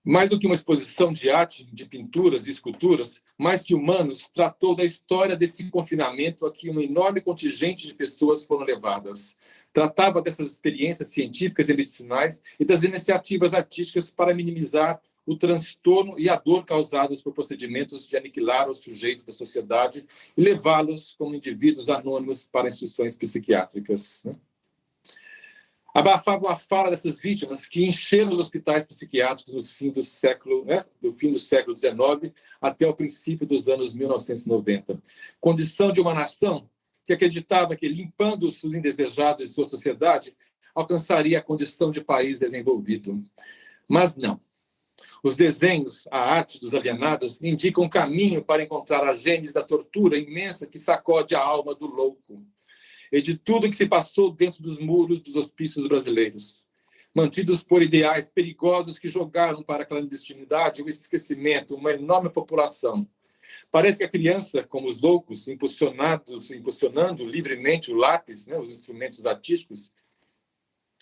Mais do que uma exposição de arte, de pinturas e esculturas, mais que humanos, tratou da história desse confinamento a que um enorme contingente de pessoas foram levadas. Tratava dessas experiências científicas e medicinais e das iniciativas artísticas para minimizar o transtorno e a dor causados por procedimentos de aniquilar o sujeito da sociedade e levá-los como indivíduos anônimos para instituições psiquiátricas, né? Abafavam a fala dessas vítimas que encheram os hospitais psiquiátricos do fim do século XIX até o princípio dos anos 1990. Condição de uma nação que acreditava que, limpando os indesejados de sua sociedade, alcançaria a condição de país desenvolvido. Mas não. Os desenhos, a arte dos alienados, indicam um caminho para encontrar a gênese da tortura imensa que sacode a alma do louco e de tudo que se passou dentro dos muros dos hospícios brasileiros, mantidos por ideais perigosos que jogaram para a clandestinidade o esquecimento, uma enorme população. Parece que a criança, como os loucos, impulsionando livremente o lápis, né, os instrumentos artísticos,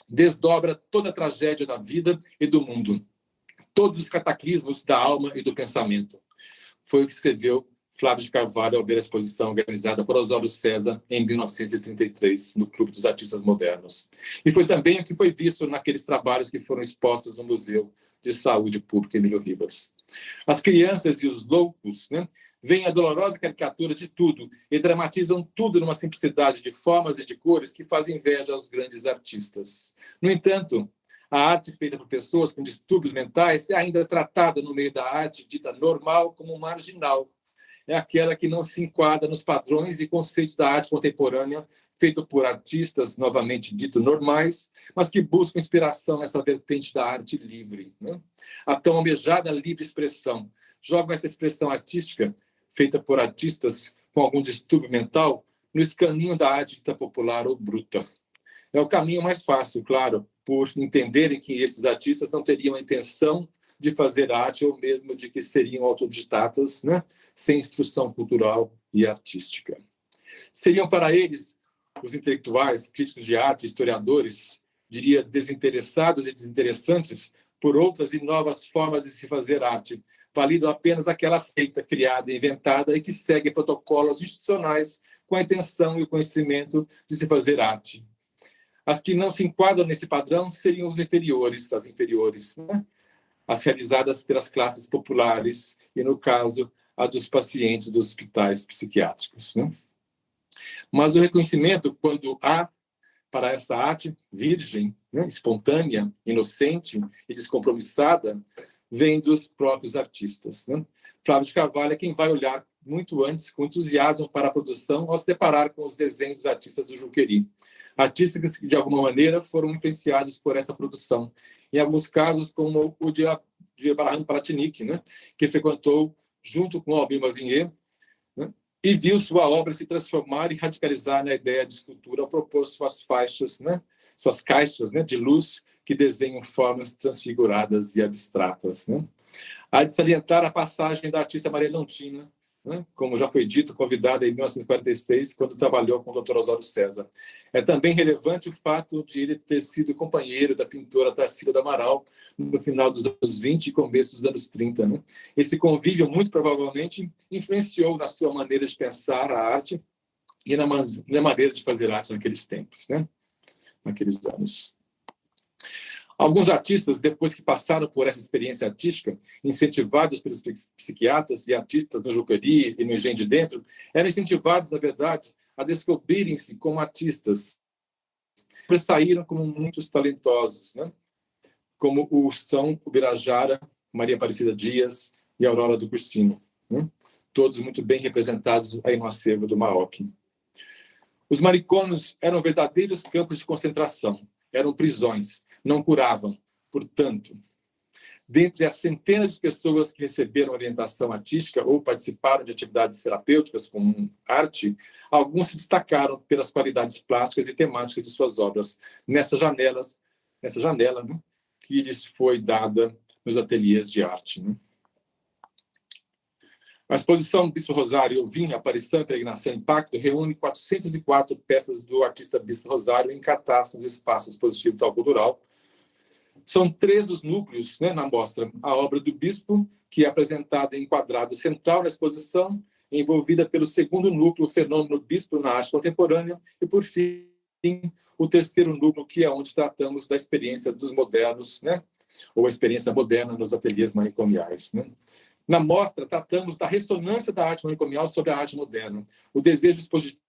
desdobra toda a tragédia da vida e do mundo, todos os cataclismos da alma e do pensamento. Foi o que escreveu Flávio de Carvalho ao ver a exposição organizada por Osório César em 1933, no Clube dos Artistas Modernos. E foi também o que foi visto naqueles trabalhos que foram expostos no Museu de Saúde Pública Emílio Ribas. As crianças e os loucos, né, veem a dolorosa caricatura de tudo e dramatizam tudo numa simplicidade de formas e de cores que faz inveja aos grandes artistas. No entanto, a arte feita por pessoas com distúrbios mentais é ainda tratada no meio da arte dita normal como marginal. É aquela que não se enquadra nos padrões e conceitos da arte contemporânea, feito por artistas, novamente dito normais, mas que buscam inspiração nessa vertente da arte livre, né? A tão almejada livre expressão. Jogam essa expressão artística, feita por artistas com algum distúrbio mental, no escaninho da arte dita popular ou bruta. É o caminho mais fácil, claro, por entenderem que esses artistas não teriam a intenção de fazer arte ou mesmo de que seriam autodidatas, né, sem instrução cultural e artística. Seriam para eles, os intelectuais, críticos de arte, historiadores, diria desinteressados e desinteressantes por outras e novas formas de se fazer arte, validam apenas aquela feita, criada, inventada e que segue protocolos institucionais com a intenção e o conhecimento de se fazer arte. As que não se enquadram nesse padrão seriam os inferiores, as inferiores, né? As realizadas pelas classes populares e, no caso, a dos pacientes dos hospitais psiquiátricos, né? Mas o reconhecimento, quando há para essa arte virgem, né, espontânea, inocente e descompromissada, vem dos próprios artistas, né? Flávio de Carvalho é quem vai olhar muito antes, com entusiasmo para a produção, ao se deparar com os desenhos dos artistas do Juqueri. Artistas que, de alguma maneira, foram influenciados por essa produção. Em alguns casos, como o de Abraham Palatinic, né, que frequentou junto com Albin Mavinier, né, e viu sua obra se transformar e radicalizar na ideia de escultura ao propor suas faixas, né, suas caixas, né, de luz que desenham formas transfiguradas e abstratas, né. Há de salientar a passagem da artista Maria Leontina, né, como já foi dito, convidada em 1946, quando trabalhou com o Dr. Osório César. É também relevante o fato de ele ter sido companheiro da pintora Tarsila do Amaral no final dos anos 20 e começo dos anos 30. Né? Esse convívio, muito provavelmente, influenciou na sua maneira de pensar a arte e na maneira de fazer arte naqueles tempos, né? Naqueles anos. Alguns artistas, depois que passaram por essa experiência artística, incentivados pelos psiquiatras e artistas no Juqueri e no Engenho de Dentro, eram incentivados, na verdade, a descobrirem-se como artistas. sobressaíram como muitos talentosos, né? Como são o Birajara, Maria Aparecida Dias e Aurora do Cursino, né? Todos muito bem representados aí no acervo do MAOC. Os manicômios eram verdadeiros campos de concentração, eram prisões, não curavam. Portanto, dentre as centenas de pessoas que receberam orientação artística ou participaram de atividades terapêuticas como arte, alguns se destacaram pelas qualidades plásticas e temáticas de suas obras, nessa janela, né, que lhes foi dada nos ateliês de arte, né? A exposição Bispo Rosário Euvim, Aparição, Impregnação e Impacto reúne 404 peças do artista Bispo Rosário em cartaz nos espaços expositivo tal cultural. São 3 os núcleos, né, na mostra. A obra do Bispo, que é apresentada em quadrado central na exposição, envolvida pelo segundo núcleo, o fenômeno Bispo na arte contemporânea, e, por fim, o terceiro núcleo, que é onde tratamos da experiência dos modernos, né, ou a experiência moderna nos ateliês manicomiais, né. Na mostra, tratamos da ressonância da arte manicomial sobre a arte moderna. O desejo expositivo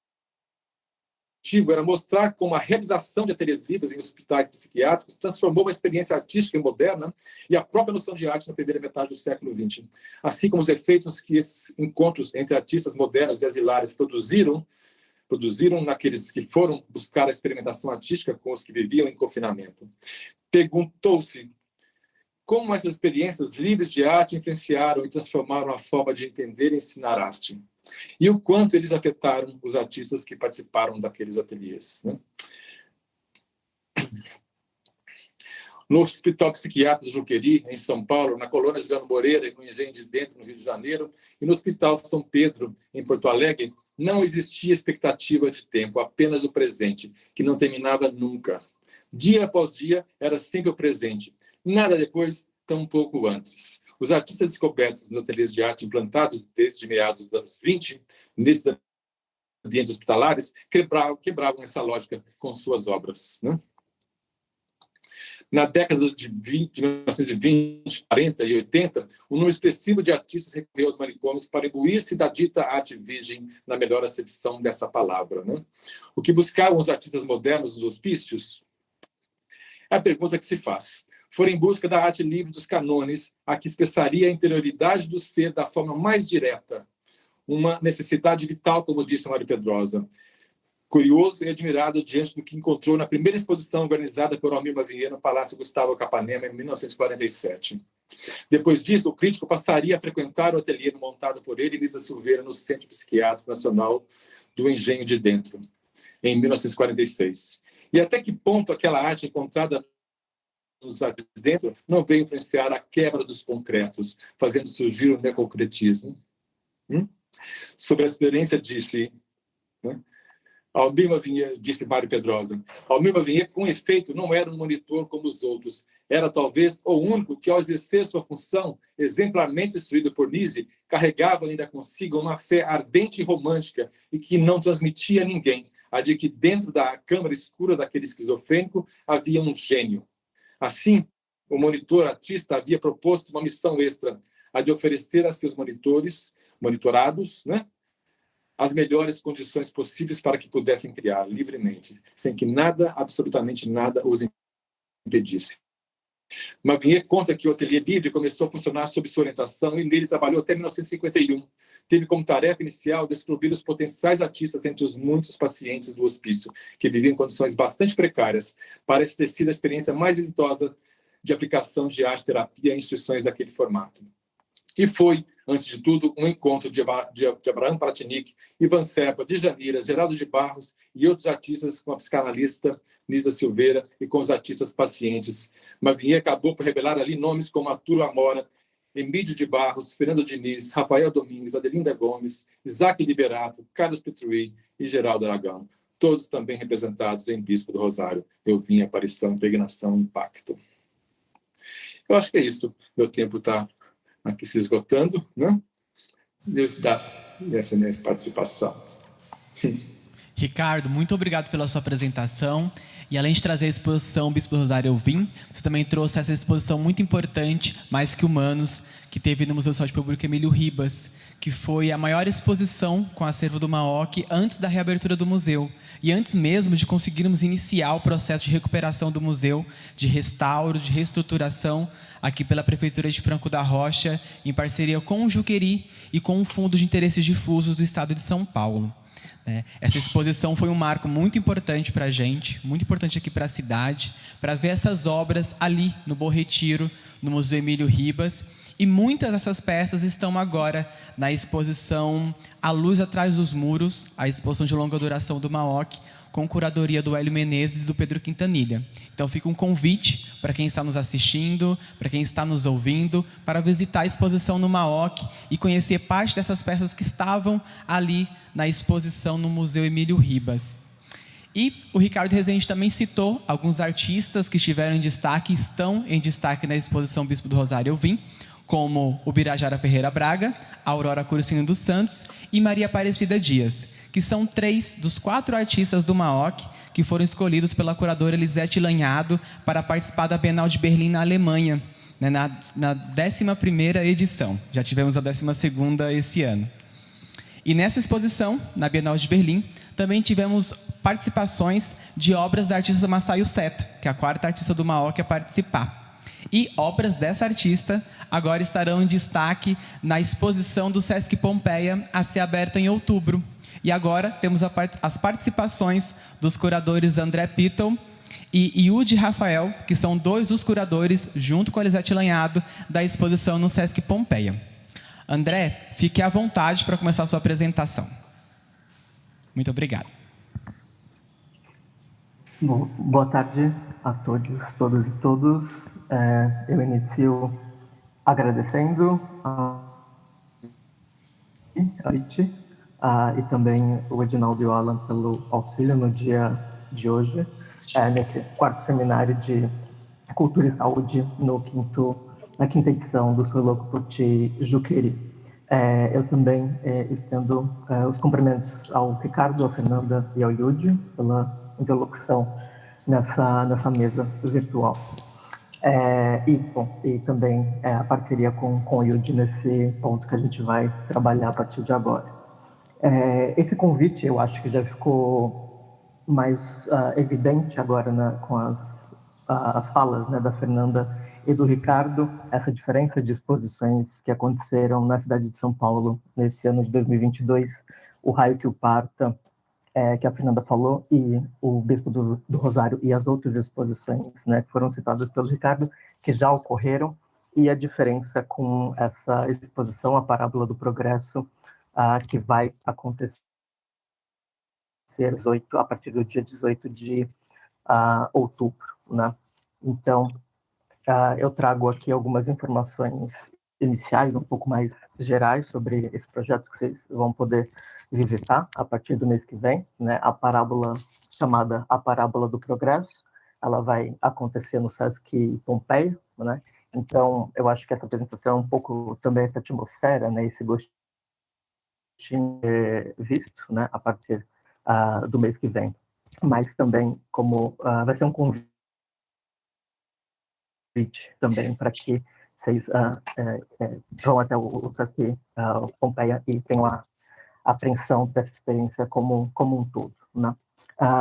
era mostrar como a realização de ateliês livres em hospitais psiquiátricos transformou a experiência artística e moderna e a própria noção de arte na primeira metade do século XX, assim como os efeitos que esses encontros entre artistas modernos e asilares produziram naqueles que foram buscar a experimentação artística com os que viviam em confinamento. Perguntou-se como essas experiências livres de arte influenciaram e transformaram a forma de entender e ensinar arte. E o quanto eles afetaram os artistas que participaram daqueles ateliês, né? No Hospital Psiquiátrico de Juqueri, em São Paulo, na colônia Juliano Moreira e no Engenho de Dentro, no Rio de Janeiro, e no Hospital São Pedro, em Porto Alegre, não existia expectativa de tempo, apenas o presente, que não terminava nunca. Dia após dia, era sempre o presente. Nada depois, tão pouco antes. Os artistas descobertos nos ateliês de arte implantados desde meados dos anos 20, nesses ambientes hospitalares, quebravam essa lógica com suas obras, né? Na década de 1920, 40 e 80, um número expressivo de artistas recorreu aos manicômios para imbuir-se da dita arte virgem, na melhor acepção dessa palavra, né? O que buscavam os artistas modernos nos hospícios? É a pergunta que se faz. Foram em busca da arte livre dos cânones, a que expressaria a interioridade do ser da forma mais direta, uma necessidade vital, como disse Mário Pedrosa. Curioso e admirado diante do que encontrou na primeira exposição organizada por Almir Mavinheiro no Palácio Gustavo Capanema, em 1947. Depois disso, o crítico passaria a frequentar o ateliê montado por ele e Nisa Silveira no Centro Psiquiátrico Nacional do Engenho de Dentro, em 1946. E até que ponto aquela arte encontrada nos dentro não veio influenciar a quebra dos concretos, fazendo surgir o neoconcretismo? Sobre a experiência disse, né? Almir Mavinheiro, disse Mário Pedrosa, Almir Mavinheiro, com efeito, não era um monitor como os outros. Era talvez o único que, ao exercer sua função, exemplarmente instruído por Nise, carregava ainda consigo uma fé ardente e romântica e que não transmitia a ninguém, a de que dentro da câmara escura daquele esquizofrênico havia um gênio. Assim, o monitor artista havia proposto uma missão extra, a de oferecer a seus monitorados, né, as melhores condições possíveis para que pudessem criar livremente, sem que nada, absolutamente nada, os impedisse. Mavinheiro conta que o Ateliê Livre começou a funcionar sob sua orientação e nele trabalhou até 1951. Teve como tarefa inicial descobrir os potenciais artistas entre os muitos pacientes do hospício, que viviam em condições bastante precárias. Parece ter sido a experiência mais exitosa de aplicação de arte-terapia em instituições daquele formato. E foi, antes de tudo, um encontro de Abraham Palatinic, Ivan Serpa, Djanira, Geraldo de Barros e outros artistas com a psicanalista Nisa Silveira e com os artistas pacientes. Mavinheiro acabou por revelar ali nomes como Arturo Amora, Emílio de Barros, Fernando Diniz, Rafael Domingues, Adelinda Gomes, Isaac Liberato, Carlos Petruí e Geraldo Aragão, todos também representados em Bispo do Rosário. Euvim, Aparição, Impregnação, Impacto. Eu acho que é isso. Meu tempo está aqui se esgotando, né? Deus dá essa minha participação. Ricardo, muito obrigado pela sua apresentação. E além de trazer a exposição Bispo do Rosário Alvim, você também trouxe essa exposição muito importante, Mais que Humanos, que teve no Museu de Saúde Pública Emílio Ribas, que foi a maior exposição com acervo do MAOC antes da reabertura do museu. E antes mesmo de conseguirmos iniciar o processo de recuperação do museu, de restauro, de reestruturação, aqui pela Prefeitura de Franco da Rocha, em parceria com o Juqueri e com o Fundo de Interesses Difusos do Estado de São Paulo. Essa exposição foi um marco muito importante para a gente, muito importante aqui para a cidade, para ver essas obras ali no Bom Retiro, no Museu Emílio Ribas. E muitas dessas peças estão agora na exposição A Luz Atrás dos Muros, a exposição de longa duração do MAOC, com curadoria do Hélio Menezes e do Pedro Quintanilha. Então fica um convite para quem está nos assistindo, para quem está nos ouvindo, para visitar a exposição no MAOC e conhecer parte dessas peças que estavam ali na exposição no Museu Emílio Ribas. E o Ricardo Rezende também citou alguns artistas que estiveram em destaque, estão em destaque na exposição Bispo do Rosário Alvim, como o Birajara Ferreira Braga, Aurora Curicino dos Santos e Maria Aparecida Dias, que são 3 dos 4 artistas do MAOC que foram escolhidos pela curadora Elisete Lanhado para participar da Bienal de Berlim na Alemanha, né, na 11ª edição. Já tivemos a 12ª esse ano. E nessa exposição, na Bienal de Berlim, também tivemos participações de obras da artista Massaio Seta, que é a 4ª artista do MAOC a participar. E obras dessa artista agora estarão em destaque na exposição do Sesc Pompeia, a ser aberta em outubro. E agora temos as participações dos curadores André Pittel e Yudi Rafael, que são 2 dos curadores, junto com a Elisete Lanhado, da exposição no Sesc Pompeia. André, fique à vontade para começar a sua apresentação. Muito obrigado. Bom, boa tarde a todos, todas e todos. Eu inicio agradecendo a Iti e também o Edinaldo e o Alan pelo auxílio no dia de hoje, nesse 4º seminário de Cultura e Saúde, na 5ª edição do Sou Louco por Ti, Juqueri. Eu também estendo os cumprimentos ao Ricardo, à Fernanda e ao Yudi pela interlocução nessa mesa virtual. E também a parceria com o Yudi nesse ponto que a gente vai trabalhar a partir de agora. Esse convite, eu acho que já ficou mais evidente agora com as falas, né, da Fernanda e do Ricardo, essa diferença de exposições que aconteceram na cidade de São Paulo nesse ano de 2022, o Raio que o Parta, que a Fernanda falou, e o Bispo do Rosário e as outras exposições, né, que foram citadas pelo Ricardo, que já ocorreram, e a diferença com essa exposição, a Parábola do Progresso, que vai acontecer a partir do dia 18 de outubro, né? Então, eu trago aqui algumas informações iniciais, um pouco mais gerais, sobre esse projeto que vocês vão poder visitar a partir do mês que vem, né? A parábola chamada A Parábola do Progresso, ela vai acontecer no Sesc Pompeia, né? Então, eu acho que essa apresentação é um pouco também essa atmosfera, né? Esse gostinho visto, né? A partir do mês que vem. Mas também, como vai ser um convite também para que vocês vão até o Sesc Pompeia e tenham a apreensão dessa experiência como um todo, né?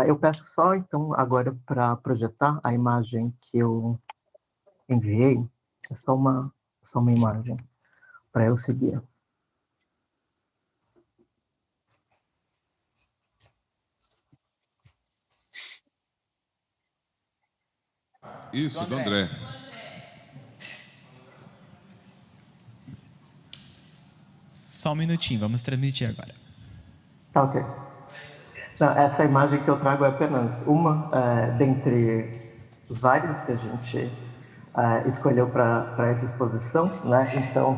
Eu peço só, então, agora para projetar a imagem que eu enviei, é só uma imagem para eu seguir. Isso, do André. Só um minutinho, vamos transmitir agora. Tá, ok. Não, essa imagem que eu trago é apenas uma dentre várias que a gente escolheu para essa exposição, né? Então,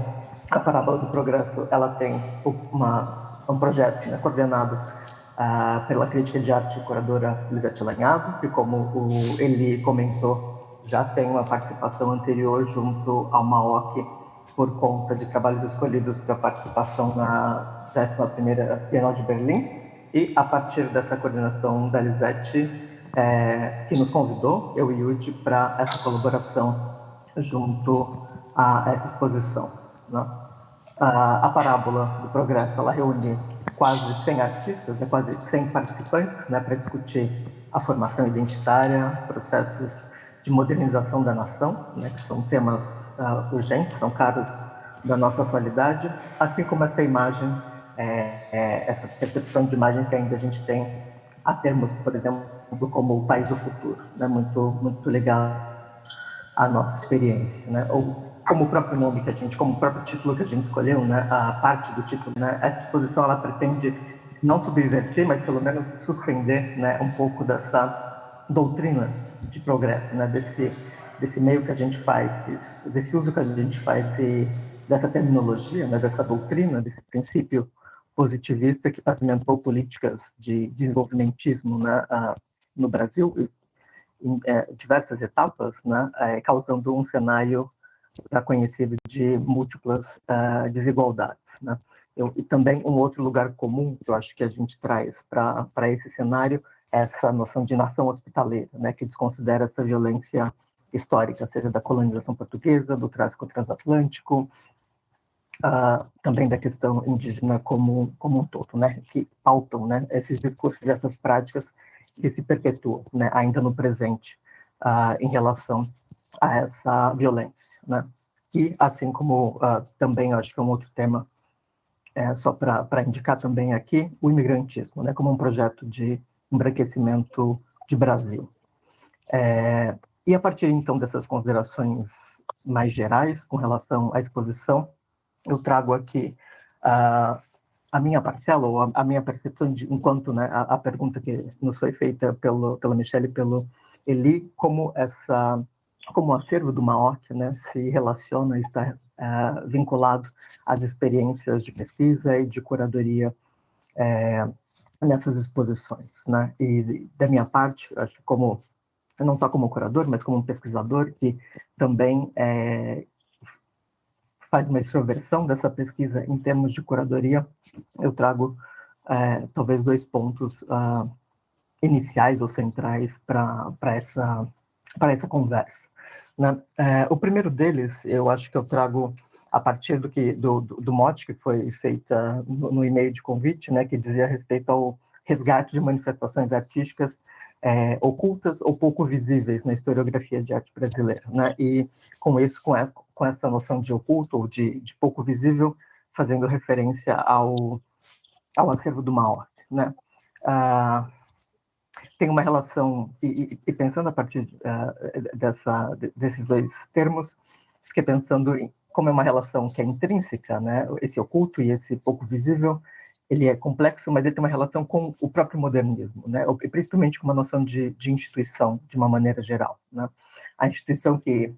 a Parábola do Progresso, ela tem um projeto, né, coordenado pela crítica de arte e curadora Elisete Lanhado, que, como ele comentou, já tem uma participação anterior junto ao MAOC por conta de trabalhos escolhidos para participação na 11ª Bienal de Berlim, E a partir dessa coordenação da Lisete, que nos convidou, eu e Yudi, para essa colaboração junto a essa exposição, né? A parábola do progresso, ela reúne quase 100 artistas, né, quase 100 participantes, né, para discutir a formação identitária, processos de modernização da nação, né, que são temas urgentes, são caros da nossa atualidade, assim como essa imagem, essa percepção de imagem que ainda a gente tem a termos, por exemplo, como o país do futuro, né, muito legal a nossa experiência, né, ou como o próprio nome que a gente, como o próprio título que a gente escolheu, né, a parte do título, né, essa exposição ela pretende não subverter, mas pelo menos surpreender, né, um pouco dessa doutrina de progresso, né, desse meio que a gente faz, desse uso que a gente faz dessa terminologia, né, dessa doutrina, desse princípio positivista que pavimentou políticas de desenvolvimentismo, né, no Brasil, em diversas etapas, né, causando um cenário já conhecido de múltiplas desigualdades, né? E também um outro lugar comum que eu acho que a gente traz para esse cenário é essa noção de nação hospitaleira, né, que desconsidera essa violência histórica, seja da colonização portuguesa, do tráfico transatlântico, também da questão indígena como um todo, né, que pautam, né, esses discursos e essas práticas que se perpetuam, né, ainda no presente, em relação a essa violência, né? E assim como também acho que é um outro tema, só para indicar também aqui, o imigrantismo, né, como um projeto de embranquecimento de Brasil. E a partir então dessas considerações mais gerais com relação à exposição, eu trago aqui a minha parcela, ou a minha percepção, enquanto, né, a pergunta que nos foi feita pela Michelle e pelo Eli, como o acervo do MAOC, né, se relaciona e está vinculado às experiências de pesquisa e de curadoria nessas exposições, né? E da minha parte, acho que não só como curador, mas como um pesquisador que também faz uma extroversão dessa pesquisa em termos de curadoria, eu trago talvez 2 pontos iniciais ou centrais para essa conversa, né? O primeiro deles, eu acho que eu trago a partir do mote que foi feita no e-mail de convite, né, que dizia respeito ao resgate de manifestações artísticas ocultas ou pouco visíveis na historiografia de arte brasileira, né? E com isso, com essa noção de oculto ou de pouco visível, fazendo referência ao acervo do MAOC, né? Tem uma relação, e pensando a partir desses 2 termos, fiquei pensando em como é uma relação que é intrínseca, né? Esse oculto e esse pouco visível, ele é complexo, mas ele tem uma relação com o próprio modernismo, né? E principalmente com uma noção de instituição, de uma maneira geral, né? A instituição que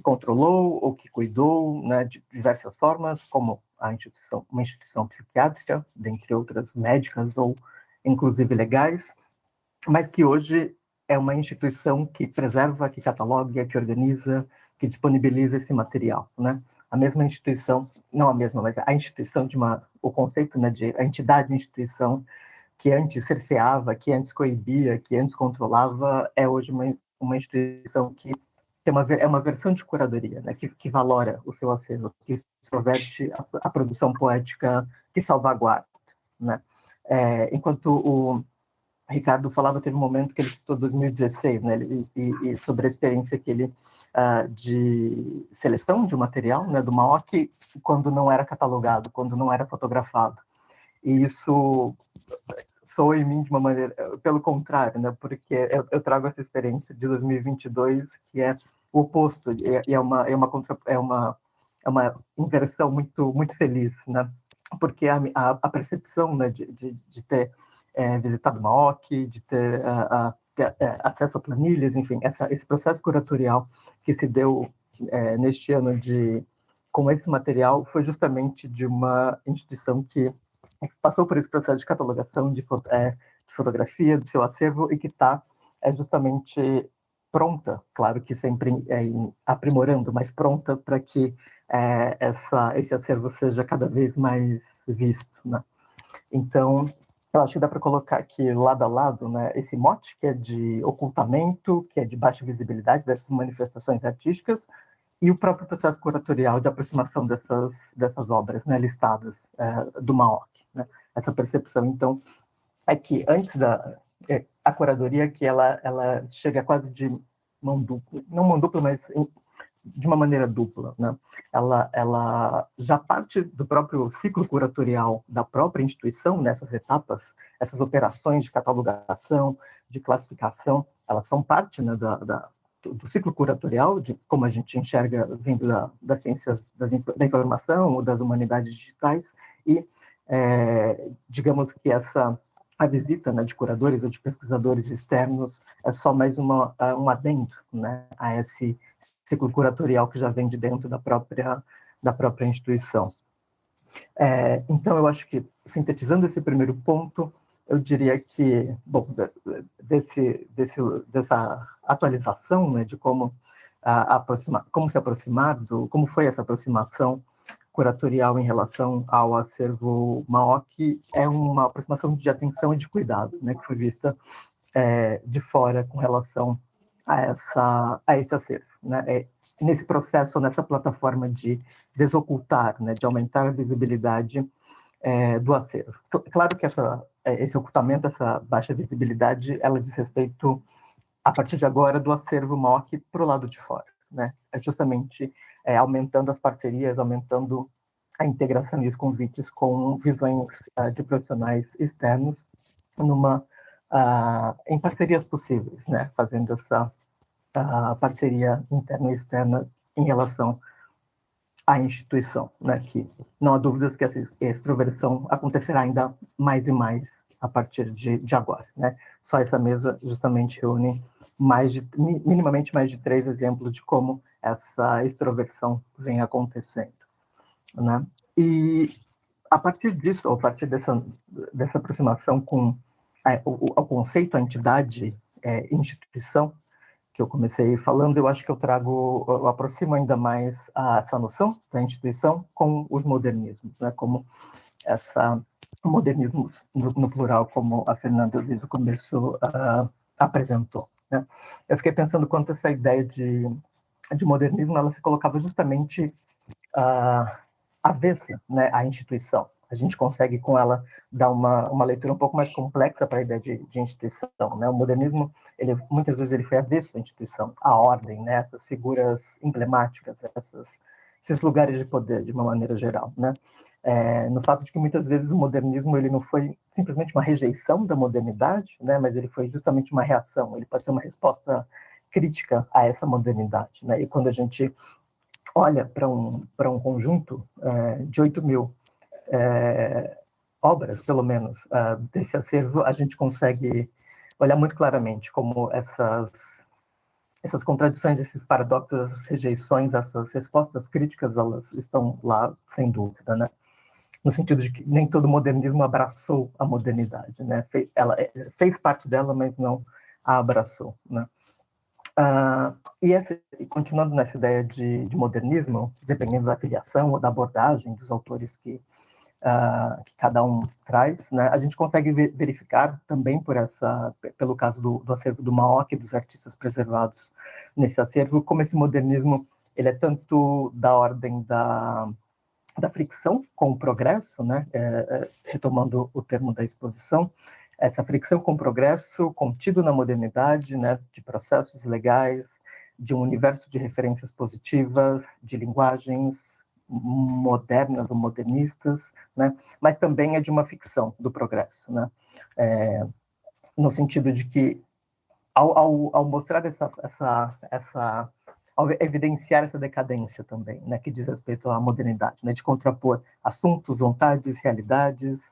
controlou ou que cuidou, né, de diversas formas, como uma instituição psiquiátrica, dentre outras médicas ou inclusive legais, mas que hoje é uma instituição que preserva, que cataloga, que organiza, que disponibiliza esse material, né? A mesma instituição, não a mesma, mas a instituição o conceito, né, de a entidade de instituição que antes cerceava, que antes coibia, que antes controlava, é hoje uma instituição que é uma versão de curadoria, né, que valora o seu acervo, que extroverte a produção poética, que salvaguarda, né? Enquanto o Ricardo falava, teve um momento que ele citou 2016, né, e sobre a experiência que ele de seleção de material, né, do MAOC, quando não era catalogado, quando não era fotografado. E isso soou em mim de uma maneira, pelo contrário, né, porque eu trago essa experiência de 2022, que é o oposto, e é uma inversão muito, muito feliz, né, porque a percepção, né, de ter visitado o MAOC, de ter acesso a planilhas, enfim, esse processo curatorial que se deu neste ano com esse material foi justamente de uma instituição que passou por esse processo de catalogação de fotografia do seu acervo e que está justamente pronta, claro que sempre aprimorando, mas pronta para que esse acervo seja cada vez mais visto, né? Então, eu acho que dá para colocar aqui lado a lado, né, esse mote que é de ocultamento, que é de baixa visibilidade dessas manifestações artísticas, e o próprio processo curatorial de aproximação dessas obras, né, listadas do MAOC, né? Essa percepção, então, é que antes a curadoria que ela chega quase de mão dupla, não mão dupla, mas de uma maneira dupla, né? Ela já parte do próprio ciclo curatorial da própria instituição nessas etapas, essas operações de catalogação, de classificação, elas são parte, né, do ciclo curatorial, de como a gente enxerga vindo das ciências da informação ou das humanidades digitais, e digamos que a visita, né, de curadores ou de pesquisadores externos é só mais um adendo, né, a esse ciclo curatorial que já vem de dentro da própria instituição. Então, eu acho que, sintetizando esse primeiro ponto, eu diria que, bom, dessa atualização, né, de como se aproximar como foi essa aproximação curatorial em relação ao acervo MAOC, é uma aproximação de atenção e de cuidado, né, que foi vista de fora com relação a esse acervo, né? Nesse processo, nessa plataforma de desocultar, né, de aumentar a visibilidade do acervo. Claro que esse ocultamento, essa baixa visibilidade, ela diz respeito, a partir de agora, do acervo MAOC para o lado de fora, né? É justamente aumentando as parcerias, aumentando a integração e os convites com visões de profissionais externos em parcerias possíveis, né? Fazendo essa parceria interna e externa em relação à instituição, né? Que não há dúvidas que essa extroversão acontecerá ainda mais e mais a partir de agora, né? Só essa mesa justamente reúne minimamente mais de 3 exemplos de como essa extroversão vem acontecendo, né? E a partir disso, a partir dessa aproximação com o conceito, a entidade, instituição, que eu comecei falando, eu acho que eu aproximo ainda mais essa noção da instituição com os modernismos, né? Como o modernismo no plural, como a Fernanda desde o começo apresentou, né? Eu fiquei pensando quanto essa ideia de modernismo, ela se colocava justamente avessa, né, à instituição. A gente consegue, com ela, dar uma leitura um pouco mais complexa para a ideia de instituição, né? O modernismo, muitas vezes, ele foi avesso à instituição, à ordem, né? Essas figuras emblemáticas, esses lugares de poder, de uma maneira geral, né? No fato de que, muitas vezes, o modernismo ele não foi simplesmente uma rejeição da modernidade, né? Mas ele foi justamente uma reação, ele pode ser uma resposta crítica a essa modernidade, né? E quando a gente olha para um conjunto de 8.000 obras, pelo menos, desse acervo, a gente consegue olhar muito claramente como essas contradições, esses paradoxos, essas rejeições, essas respostas críticas, elas estão lá, sem dúvida, né? No sentido de que nem todo modernismo abraçou a modernidade, né? Ela fez parte dela, mas não a abraçou, né? E continuando nessa ideia de modernismo, dependendo da afiliação ou da abordagem dos autores que cada um traz, né, a gente consegue verificar também pelo caso do acervo do MAOC, dos artistas preservados nesse acervo, como esse modernismo ele é tanto da ordem da fricção com o progresso, né, retomando o termo da exposição, essa fricção com o progresso contido na modernidade, né, de processos legais, de um universo de referências positivas, de linguagens modernas ou modernistas, né, mas também é de uma ficção do progresso, né, no sentido de que, ao mostrar ao evidenciar essa decadência também, né, que diz respeito à modernidade, né, de contrapor assuntos, vontades, realidades,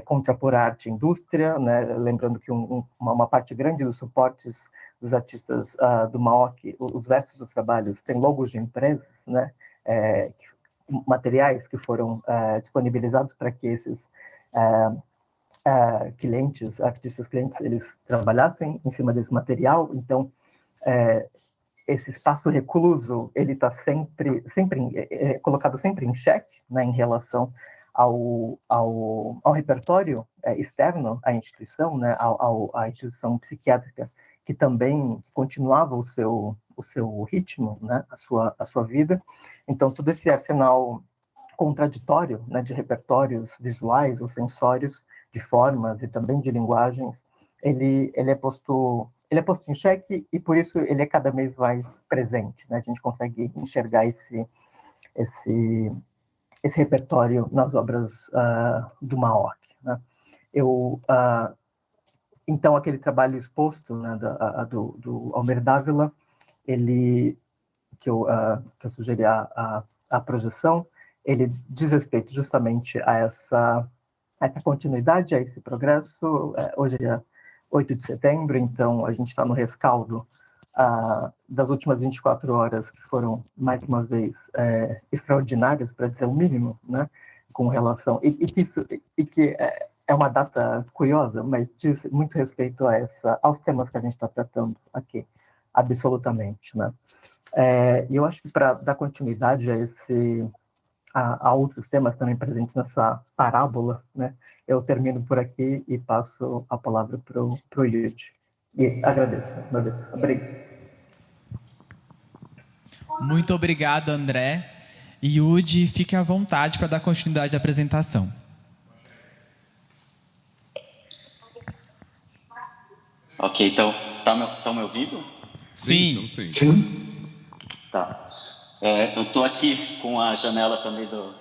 contrapor a arte e indústria, né, lembrando que uma parte grande dos suportes dos artistas do MAOC, os versos dos trabalhos, tem logos de empresas, né, materiais que foram disponibilizados para que esses artistas clientes, eles trabalhassem em cima desse material. Então, esse espaço recluso, ele está sempre colocado sempre em xeque, né, em relação ao repertório externo à instituição, né, à instituição psiquiátrica, que também continuava o seu ritmo, né, a sua vida. Então, todo esse arsenal contraditório, né, de repertórios visuais ou sensórios, de formas e também de linguagens, ele é posto em xeque, e por isso ele é cada vez mais presente, né? A gente consegue enxergar esse repertório nas obras do Maork, né? Então, aquele trabalho exposto, né, do Almir Dávila, que eu sugeri a projeção, ele diz respeito justamente a essa continuidade, a esse progresso. Hoje é 8 de setembro, então a gente está no rescaldo das últimas 24 horas, que foram, mais uma vez, extraordinárias, para dizer o mínimo, né, com relação... E que é uma data curiosa, mas diz muito respeito aos temas que a gente está tratando aqui, absolutamente, né? E eu acho que, para dar continuidade a outros temas também presentes nessa parábola, né, eu termino por aqui e passo a palavra para o Yudi. E agradeço. Obrigado. Muito obrigado, André. Yudi, fique à vontade para dar continuidade à apresentação. Ok, então, estão me ouvindo? Sim. Então, sim. Tá. Eu estou aqui com a janela também do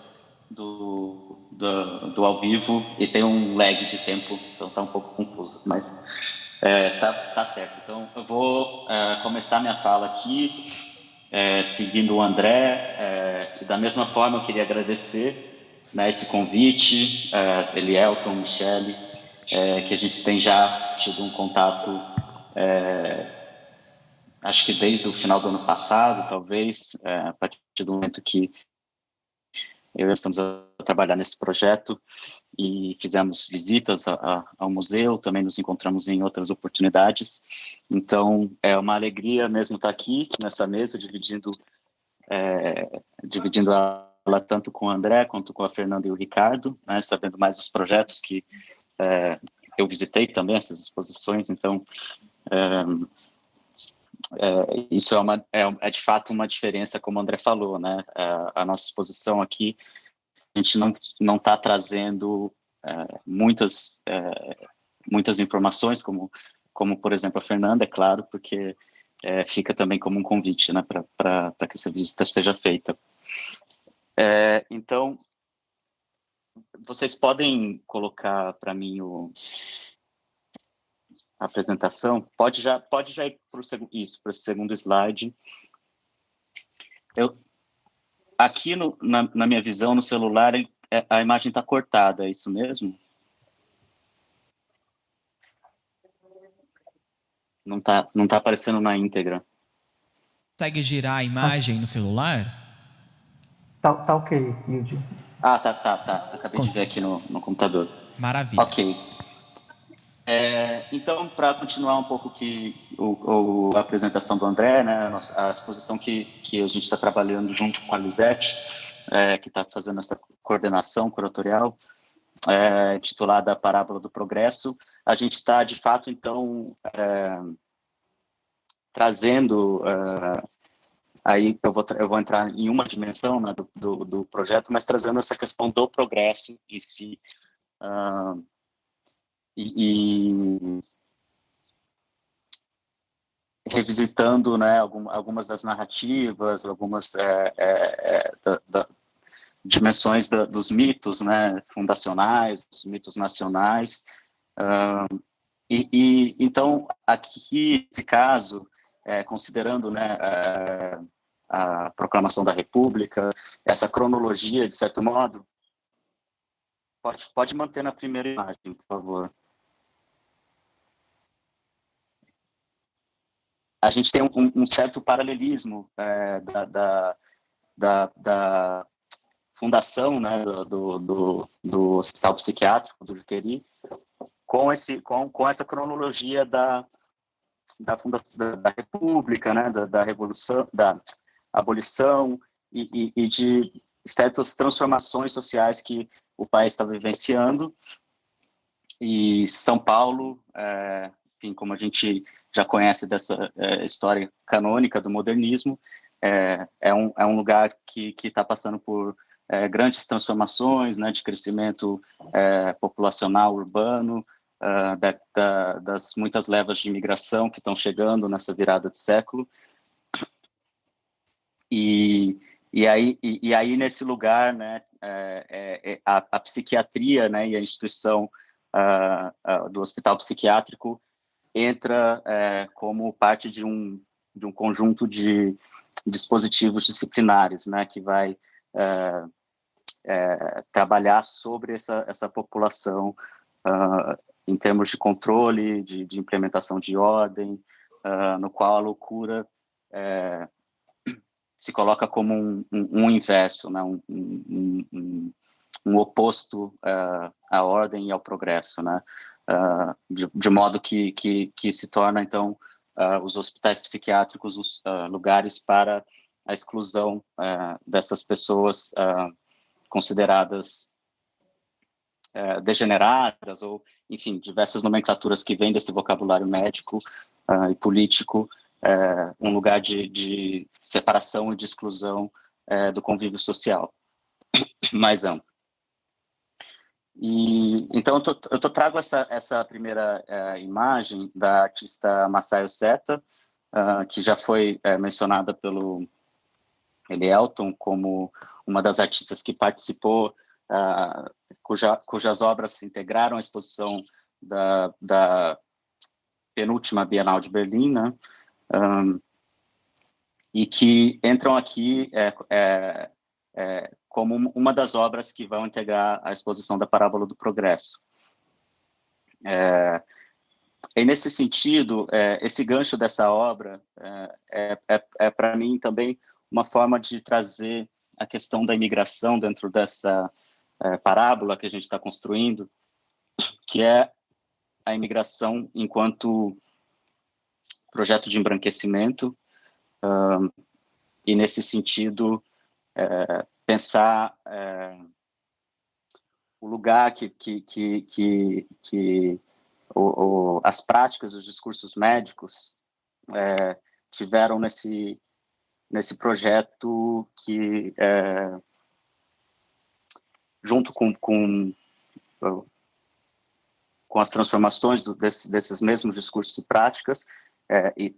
ao vivo e tem um lag de tempo, então está um pouco confuso, mas tá certo. Então, eu vou começar minha fala aqui, seguindo o André, e da mesma forma eu queria agradecer, né, esse convite, Elielton, Michele, que a gente tem já tido um contato, acho que desde o final do ano passado, talvez, a partir do momento que estamos a trabalhar nesse projeto e fizemos visitas ao museu, também nos encontramos em outras oportunidades. Então, é uma alegria mesmo estar aqui nessa mesa, dividindo ela tanto com o André quanto com a Fernanda e o Ricardo, né, sabendo mais dos projetos que eu visitei também, essas exposições. Então, isso é de fato uma diferença, como o André falou, né? A nossa exposição aqui, a gente não está trazendo muitas informações, como, por exemplo, a Fernanda, é claro, porque fica também como um convite, né, para que essa visita seja feita. Então, vocês podem colocar para mim a apresentação? Pode já ir para o segundo slide. Aqui na minha visão, no celular, a imagem está cortada, é isso mesmo? Não está aparecendo na íntegra. Consegue girar a imagem no celular? Tá ok, Yudi. Tá. Acabei de ver aqui no computador. Maravilha. Ok. Então, para continuar um pouco a apresentação do André, né, a exposição que a gente está trabalhando junto com a Lisete, que está fazendo essa coordenação curatorial, titulada Parábola do Progresso, a gente está, de fato, então, trazendo... aí eu vou entrar em uma dimensão, né, do projeto, mas trazendo essa questão do progresso em si, e revisitando, né, algumas das narrativas, algumas dimensões dos mitos, né, fundacionais, dos mitos nacionais. Então, aqui, nesse caso, considerando, né, a proclamação da República, essa cronologia, de certo modo, pode manter na primeira imagem, por favor. A gente tem um certo paralelismo da fundação, né, do Hospital Psiquiátrico do Juqueri com essa cronologia da fundação da República, né, da Revolução, da abolição e de certas transformações sociais que o país está vivenciando. E São Paulo, enfim, como a gente já conhece dessa história canônica do modernismo, é um lugar que está passando por grandes transformações, né, de crescimento populacional urbano, das muitas levas de imigração que estão chegando nessa virada de século. E aí nesse lugar, né, a psiquiatria, né, e a instituição do hospital psiquiátrico entra como parte de um conjunto de dispositivos disciplinares, né, que vai trabalhar sobre essa população em termos de controle, de implementação de ordem, no qual a loucura se coloca como um inverso, né, um oposto à ordem e ao progresso, né, de modo que se torna, então, os hospitais psiquiátricos os lugares para a exclusão dessas pessoas consideradas degeneradas, ou, enfim, diversas nomenclaturas que vêm desse vocabulário médico e político, um lugar de separação e de exclusão do convívio social mais amplo. E então eu trago essa primeira imagem da artista Masayo Seta, que já foi mencionada pelo Elielton como uma das artistas que participou, cujas obras se integraram à exposição da penúltima Bienal de Berlim, né? E que entram aqui como uma das obras que vão integrar a exposição da Parábola do Progresso. E nesse sentido, esse gancho dessa obra para mim também uma forma de trazer a questão da imigração dentro dessa parábola que a gente está construindo, que é a imigração enquanto projeto de embranquecimento, e nesse sentido pensar o lugar que as práticas dos discursos médicos tiveram nesse projeto que, junto com as transformações desses mesmos discursos e práticas, e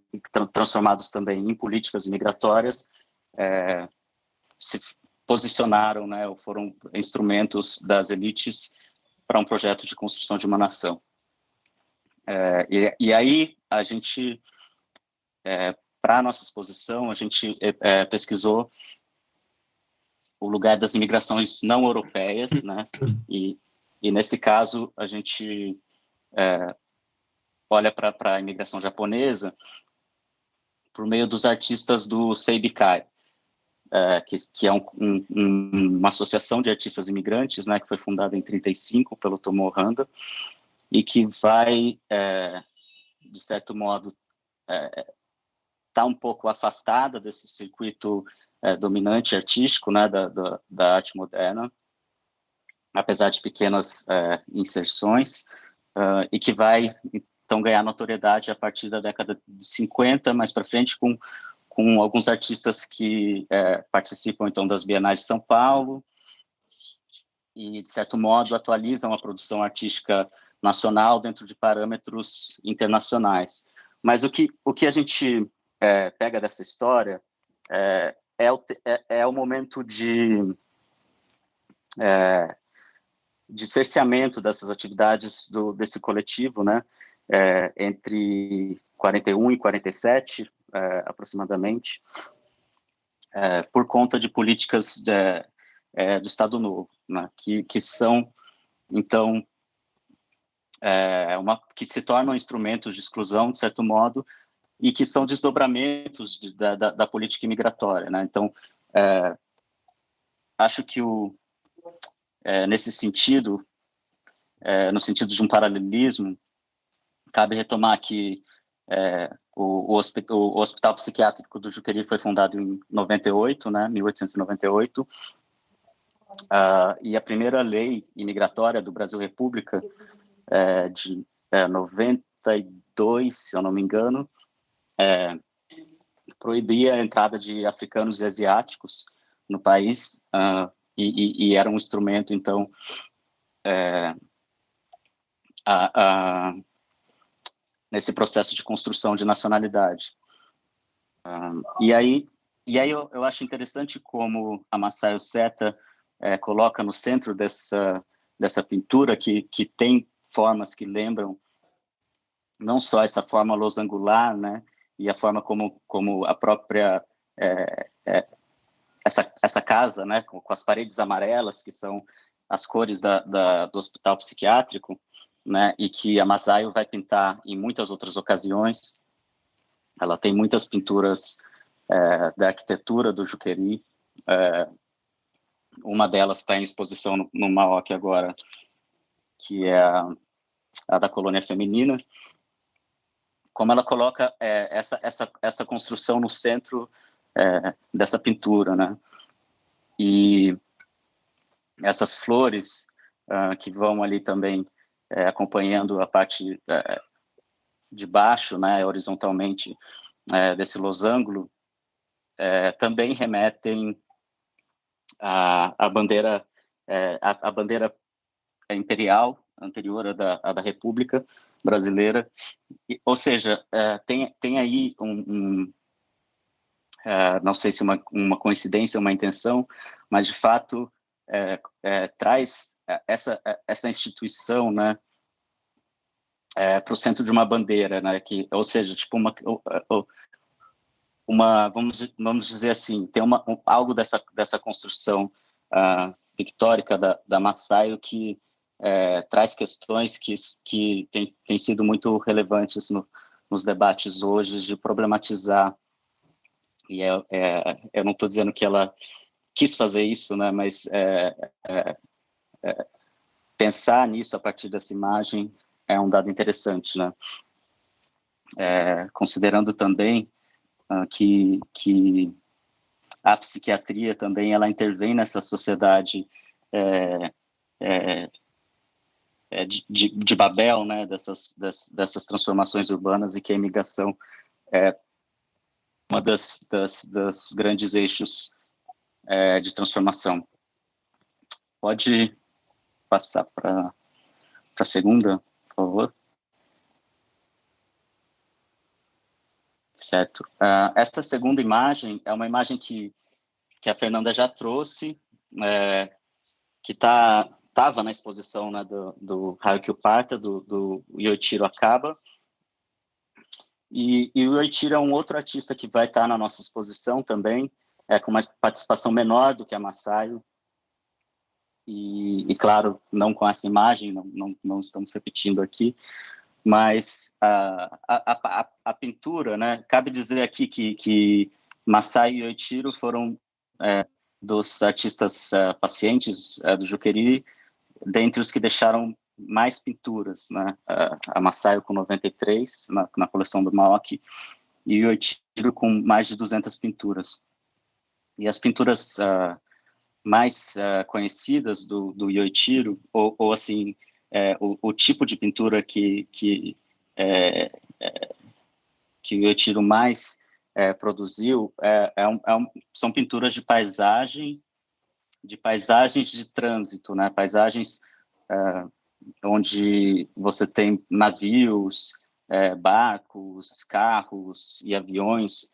transformados também em políticas migratórias, se posicionaram, né, ou foram instrumentos das elites para um projeto de construção de uma nação. E aí a gente, para a nossa exposição, a gente pesquisou o lugar das imigrações não europeias, né, e nesse caso a gente olha para a imigração japonesa por meio dos artistas do Seibikai, que é uma associação de artistas imigrantes, né, que foi fundada em 1935 pelo Tomo Handa, e que vai, de certo modo, tá um pouco afastada desse circuito dominante artístico, né, da arte moderna, apesar de pequenas inserções, e que vai, então, ganhar notoriedade a partir da década de 50, mais para frente, com alguns artistas que participam, então, das Bienais de São Paulo e, de certo modo, atualizam a produção artística nacional dentro de parâmetros internacionais. Mas o que a gente pega dessa história é o momento de cerceamento dessas atividades desse coletivo, né, entre 41 e 47, aproximadamente, por conta de políticas do Estado Novo, né, que são, então, que se tornam instrumentos de exclusão, de certo modo, e que são desdobramentos da política imigratória, né? Então, acho que nesse sentido, no sentido de um paralelismo, cabe retomar que o Hospital Psiquiátrico do Juqueri foi fundado em 98, né, 1898, E a primeira lei imigratória do Brasil República, de 92, se eu não me engano, proibia a entrada de africanos e asiáticos no país, e era um instrumento, então, nesse processo de construção de nacionalidade. E aí eu acho interessante como a Massaio Seta coloca no centro dessa pintura que tem formas que lembram não só essa forma losangular, né, e a forma como a própria essa casa, né, com as paredes amarelas, que são as cores do hospital psiquiátrico, né, e que a Massaio vai pintar em muitas outras ocasiões. Ela tem muitas pinturas da arquitetura do Juqueri. Uma delas está em exposição no MAOC agora, que é a da colônia feminina. Como ela coloca essa construção no centro dessa pintura, né? E essas flores que vão ali também acompanhando a parte de baixo, né, horizontalmente, desse losango, também remetem à bandeira, a bandeira imperial anterior à da República Brasileira. Ou seja, tem aí não sei se uma coincidência, uma intenção, mas de fato traz essa instituição, né, para o centro de uma bandeira, né, ou seja, tipo vamos dizer assim, tem algo dessa construção pictórica da Massaio que traz questões que têm sido muito relevantes nos debates hoje, de problematizar, e eu não estou dizendo que ela quis fazer isso, né, mas pensar nisso a partir dessa imagem é um dado interessante, né? Considerando também que a psiquiatria também ela intervém nessa sociedade de Babel, né, dessas transformações urbanas, e que a imigração é uma das grandes eixos de transformação. Pode passar para a segunda, por favor. Certo. Essa segunda imagem é uma imagem que a Fernanda já trouxe, que estava na exposição, né, do Haruki Parta, do Yoichiro Akaba. E o Yoichiro é um outro artista que vai estar na nossa exposição também, com uma participação menor do que a Massaio. E claro, não com essa imagem, não estamos repetindo aqui, mas a pintura, né, cabe dizer aqui que Massaio e Yoichiro foram dos artistas pacientes do Juqueri, dentre os que deixaram mais pinturas, né? A Massaio com 93 na coleção do MAOC, e o Yoichiro com mais de 200 pinturas. E as pinturas mais conhecidas do Yoichiro, ou assim, o tipo de pintura que o Yoichiro mais produziu são pinturas de paisagens de trânsito, né? Paisagens onde você tem navios, barcos, carros e aviões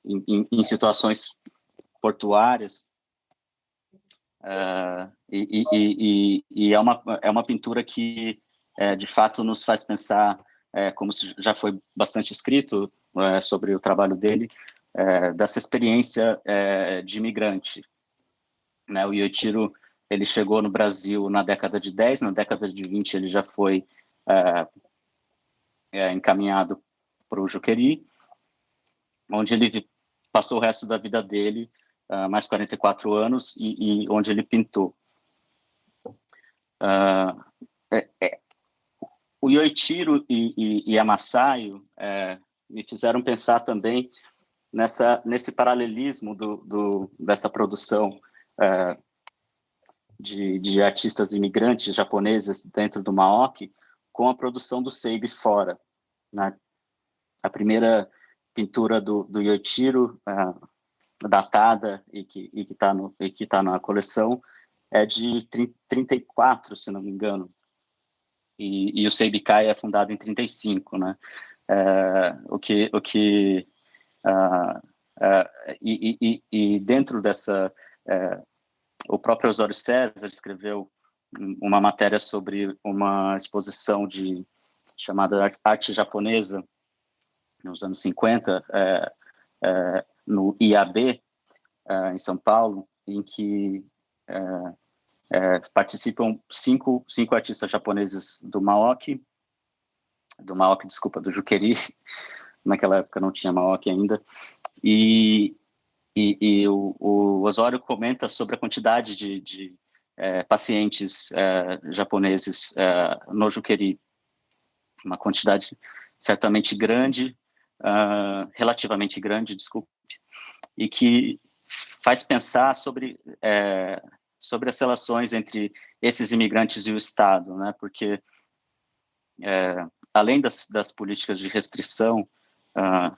em situações portuárias, e é uma pintura que de fato nos faz pensar, como já foi bastante escrito sobre o trabalho dele, dessa experiência de imigrante, né? O Yoichiro, ele chegou no Brasil na década de 10, na década de 20 ele já foi encaminhado para o Juqueri, onde ele passou o resto da vida dele, mais 44 anos, e onde ele pintou. O Yoichiro e a Massaio me fizeram pensar também nesse paralelismo dessa produção de artistas imigrantes japoneses dentro do Maoki com a produção do Seibi fora, né? A primeira pintura do Yoichiro, datada e que está na coleção, é de 34, se não me engano. E o Seibikai é fundado em 35, né? E dentro dessa... o próprio Osório César escreveu uma matéria sobre uma exposição chamada Arte Japonesa, nos anos 50, no IAB, em São Paulo, em que participam cinco artistas japoneses do Jukeri. Naquela época não tinha Maoki ainda, e o Osório comenta sobre a quantidade de pacientes japoneses no Jukeri, uma quantidade certamente grande, relativamente grande, desculpe, e que faz pensar sobre as relações entre esses imigrantes e o Estado, né? Porque além das políticas de restrição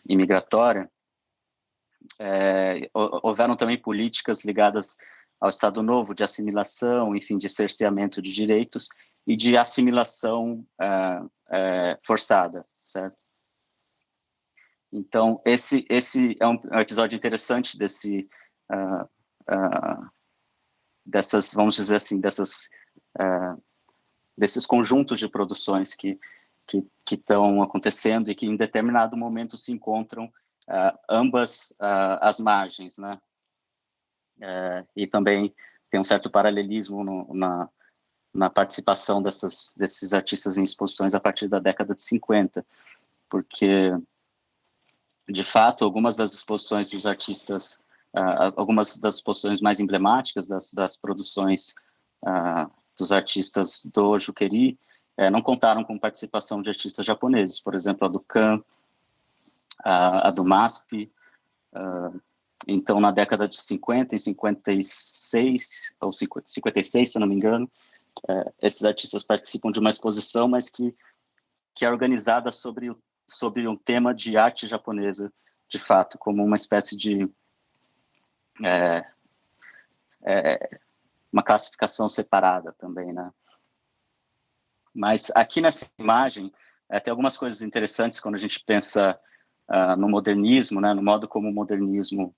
imigratória, houveram também políticas ligadas ao Estado Novo, de assimilação, enfim, de cerceamento de direitos e de assimilação forçada, certo? Então, esse é um episódio interessante dessas, vamos dizer assim, desses conjuntos de produções que estão acontecendo e que em determinado momento se encontram ambas as margens, né? E também tem um certo paralelismo na participação desses artistas em exposições a partir da década de 50, porque, de fato, algumas das exposições dos artistas, algumas das exposições mais emblemáticas das produções dos artistas do Jukeri não contaram com participação de artistas japoneses, por exemplo, a do Kan, a do MASP. Então, na década de 50, em 56, ou 56, se eu não me engano, esses artistas participam de uma exposição, mas que é organizada sobre um tema de arte japonesa, de fato, como uma espécie de uma classificação separada também, né? Mas aqui nessa imagem tem algumas coisas interessantes quando a gente pensa no modernismo, né? No modo como o modernismo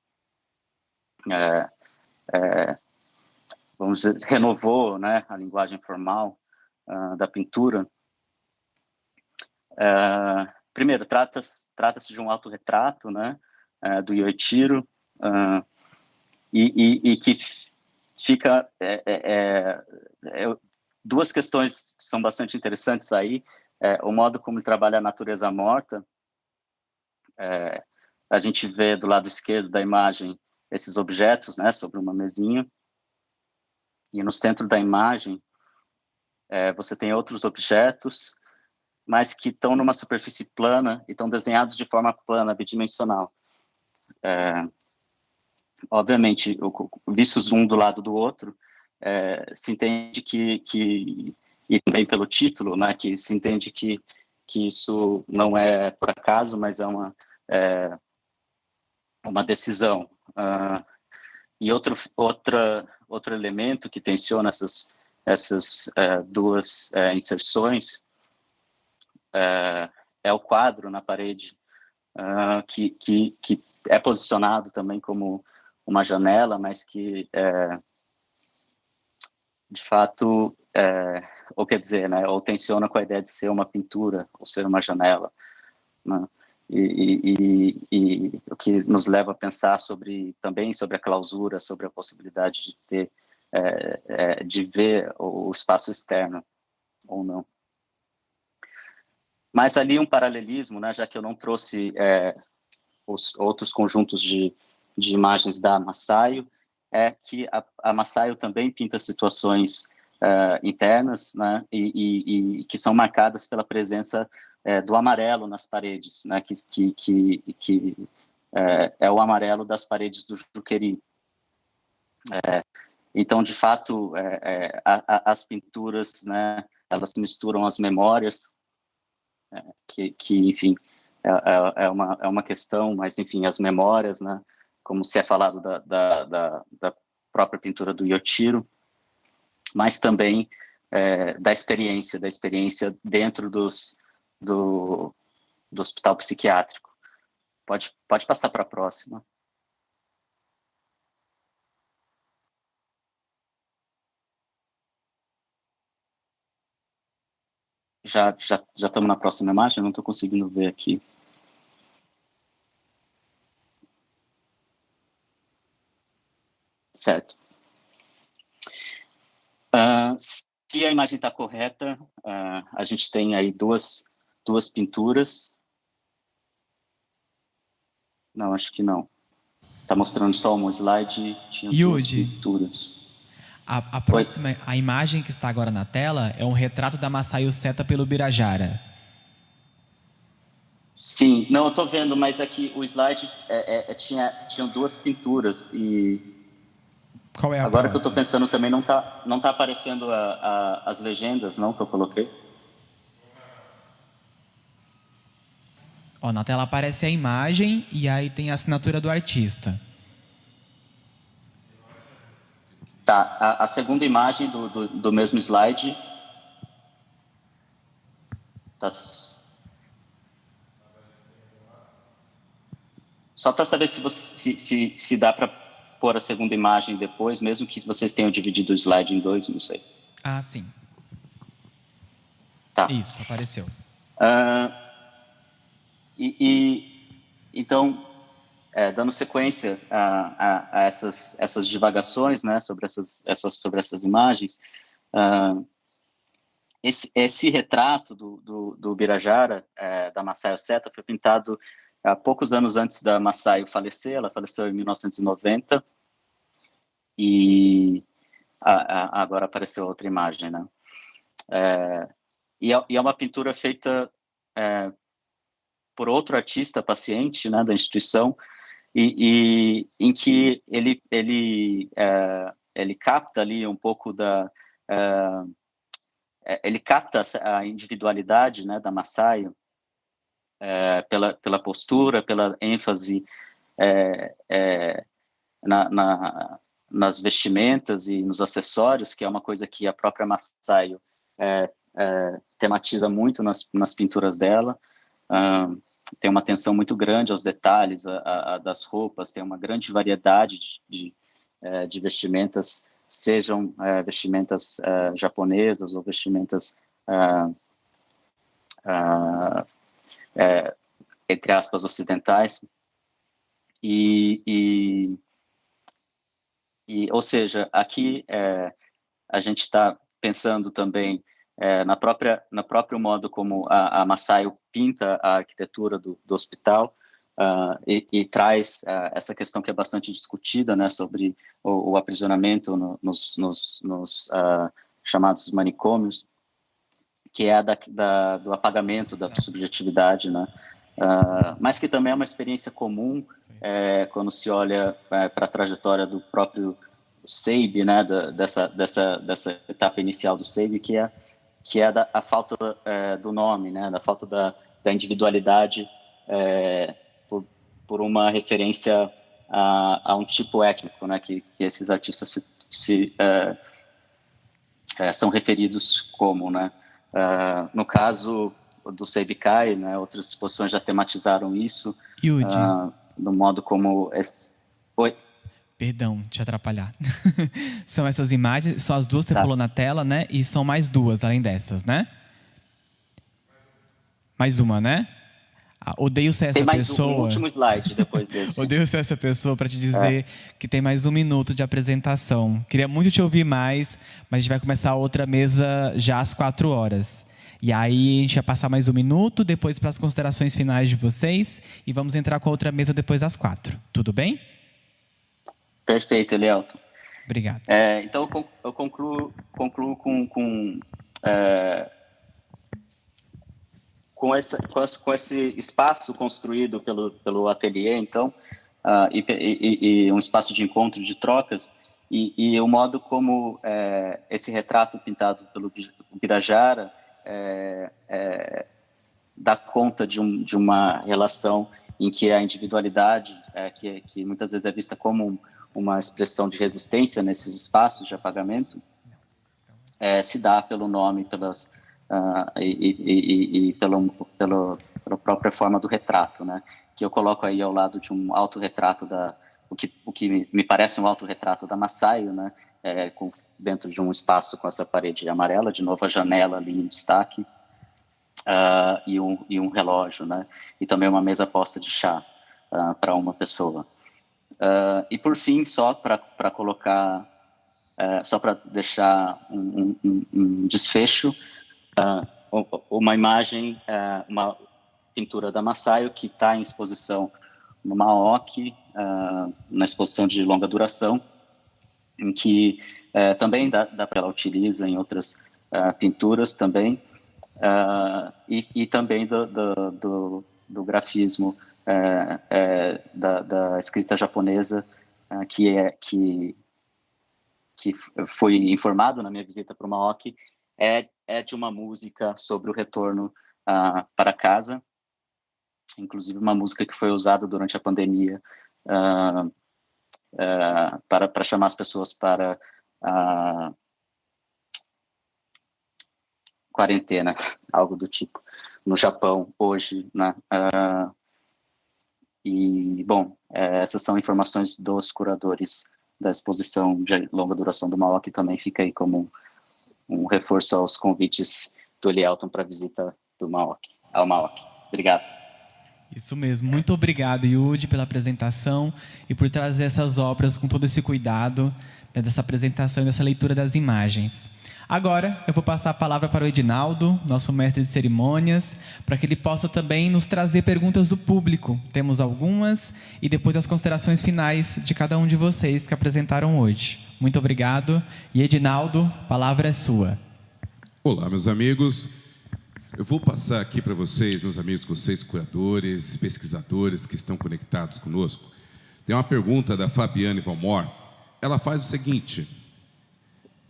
vamos dizer, renovou, né, a linguagem formal da pintura. Primeiro, trata-se de um autorretrato, né, do Yoichiro, e que fica... duas questões que são bastante interessantes aí, o modo como ele trabalha a natureza morta. A gente vê do lado esquerdo da imagem esses objetos, né, sobre uma mesinha, e no centro da imagem você tem outros objetos, mas que estão numa superfície plana e estão desenhados de forma plana, bidimensional. Obviamente, vistos um do lado do outro, se entende e também pelo título, né, que se entende que isso não é por acaso, mas é uma decisão. E outro elemento que tensiona essas duas inserções é o quadro na parede, que é posicionado também como uma janela, mas que, de fato, ou quer dizer, né, ou tensiona com a ideia de ser uma pintura, ou ser uma janela, né? E o que nos leva a pensar também sobre a clausura, sobre a possibilidade de ter, de ver o espaço externo, ou não. Mas ali um paralelismo, né, já que eu não trouxe os outros conjuntos de imagens da Masayo, é que a Masayo também pinta situações internas, né, e que são marcadas pela presença do amarelo nas paredes, né, que é o amarelo das paredes do Jukeri. Então, de fato, as pinturas, né, elas misturam as memórias, que enfim, é uma questão, mas, enfim, as memórias, né, como se é falado da própria pintura do Yotiro, mas também da experiência dentro do hospital psiquiátrico. Pode passar para a próxima. Já estamos na próxima imagem? Eu não estou conseguindo ver aqui. Certo. Se a imagem está correta, a gente tem aí duas pinturas. Não, acho que não. Está mostrando só um slide, tinha duas pinturas. A próxima, a imagem que está agora na tela é um retrato da Massaio Seta pelo Birajara. Sim, não, eu estou vendo, mas aqui o slide tinham duas pinturas e... Qual é a Agora próxima? que eu estou pensando também, não tá aparecendo as legendas, não, que eu coloquei? Ó, na tela aparece a imagem e aí tem a assinatura do artista. Tá, a segunda imagem do mesmo slide. Tá. Só para saber se dá para pôr a segunda imagem depois, mesmo que vocês tenham dividido o slide em dois, não sei. Ah, sim. Tá. Isso, apareceu. Então, dando sequência a essas divagações, né, sobre essas imagens, esse retrato do Birajara, da Massaio Seta, foi pintado há poucos anos antes da Massaio falecer. Ela faleceu em 1990 e agora apareceu outra imagem, né? E é uma pintura feita por outro artista paciente, né, da instituição, e em que ele capta ali um pouco ele capta a individualidade, né, da Massaio, pela postura, pela ênfase nas vestimentas e nos acessórios, que é uma coisa que a própria Massaio tematiza muito nas pinturas dela. Tem uma atenção muito grande aos detalhes das roupas, tem uma grande variedade de vestimentas, sejam vestimentas japonesas ou vestimentas entre aspas ocidentais, ou seja, aqui a gente está pensando também no próprio modo como a Massaio pinta a arquitetura do hospital, e traz essa questão que é bastante discutida, né, sobre o aprisionamento nos chamados manicômios, que é do apagamento da subjetividade, né, mas que também é uma experiência comum quando se olha para a trajetória do próprio Seib, né, dessa etapa inicial do Seib, que é a falta do nome, né, da falta da individualidade, por uma referência a um tipo étnico, né, que esses artistas são referidos como, né. No caso do Seibikai, né, outras exposições já tematizaram isso, no modo como... Oi? Perdão, te atrapalhar. São essas imagens, só as duas que você falou na tela, né? E são mais duas, além dessas, né? Mais uma, né? Odeio ser essa pessoa... Tem mais um último slide depois desse. Odeio ser essa pessoa para te dizer que tem mais 1 minuto de apresentação. Queria muito te ouvir mais, mas a gente vai começar outra mesa já às 4 horas. E aí a gente vai passar mais 1 minuto, depois para as considerações finais de vocês, e vamos entrar com a outra mesa depois às 4. Tudo bem? Perfeito, Elielton. Obrigado. Então, eu concluo com esse espaço construído pelo ateliê, então, e um espaço de encontro, de trocas, E o modo como esse retrato pintado pelo Birajara dá conta de uma relação em que a individualidade, que muitas vezes é vista como uma expressão de resistência nesses espaços de apagamento, se dá pelo nome, pela própria forma do retrato, né? Que eu coloco aí ao lado de um autorretrato o que me parece um autorretrato da Massaio, né? Dentro de um espaço com essa parede amarela, de novo a janela ali em destaque, e um relógio, né? E também uma mesa posta de chá para uma pessoa. E por fim, só para colocar, só para deixar um desfecho, uma imagem, uma pintura da Massaio que está em exposição no MAOC, na exposição de longa duração, em que também ela utiliza em outras pinturas também, e também do grafismo da escrita japonesa, que foi informado na minha visita para o MAOC, é de uma música sobre o retorno para casa, inclusive uma música que foi usada durante a pandemia para chamar as pessoas para quarentena, algo do tipo, no Japão hoje, né? E, bom, essas são informações dos curadores da exposição de longa duração do MAOC, também fica aí como um reforço aos convites do Elielton para a visita ao MAOC. Obrigado. Isso mesmo. Muito obrigado, Yudi, pela apresentação e por trazer essas obras com todo esse cuidado, né, dessa apresentação e dessa leitura das imagens. Agora, eu vou passar a palavra para o Edinaldo, nosso mestre de cerimônias, para que ele possa também nos trazer perguntas do público. Temos algumas, e depois as considerações finais de cada um de vocês que apresentaram hoje. Muito obrigado. E, Edinaldo, a palavra é sua. Olá, meus amigos. Eu vou passar aqui para vocês, meus amigos, vocês curadores, pesquisadores que estão conectados conosco. Tem uma pergunta da Fabiane Valmor. Ela faz o seguinte: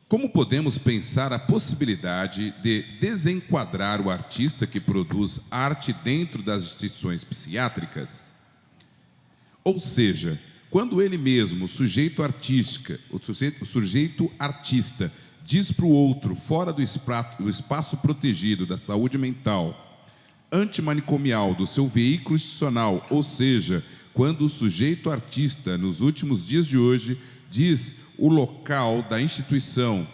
como podemos pensar a possibilidade de desenquadrar o artista que produz arte dentro das instituições psiquiátricas? Ou seja, quando ele mesmo, o sujeito artista, diz para o outro, fora do espaço protegido da saúde mental, antimanicomial do seu veículo institucional, ou seja, quando o sujeito artista, nos últimos dias de hoje, diz o local da instituição,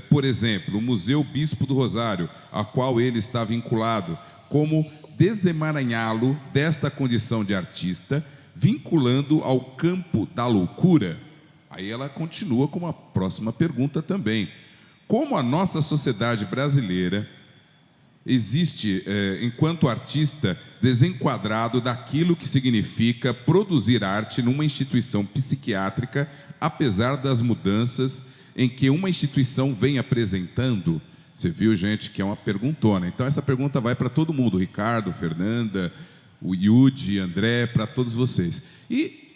por exemplo, o Museu Bispo do Rosário, a qual ele está vinculado, como desemaranhá-lo desta condição de artista, vinculando ao campo da loucura? Aí ela continua com uma próxima pergunta também. Como a nossa sociedade brasileira existe, enquanto artista, desenquadrado daquilo que significa produzir arte numa instituição psiquiátrica, apesar das mudanças em que uma instituição vem apresentando? Você viu, gente, que é uma perguntona. Então, essa pergunta vai para todo mundo, Ricardo, Fernanda, o Yudi, André, para todos vocês. E,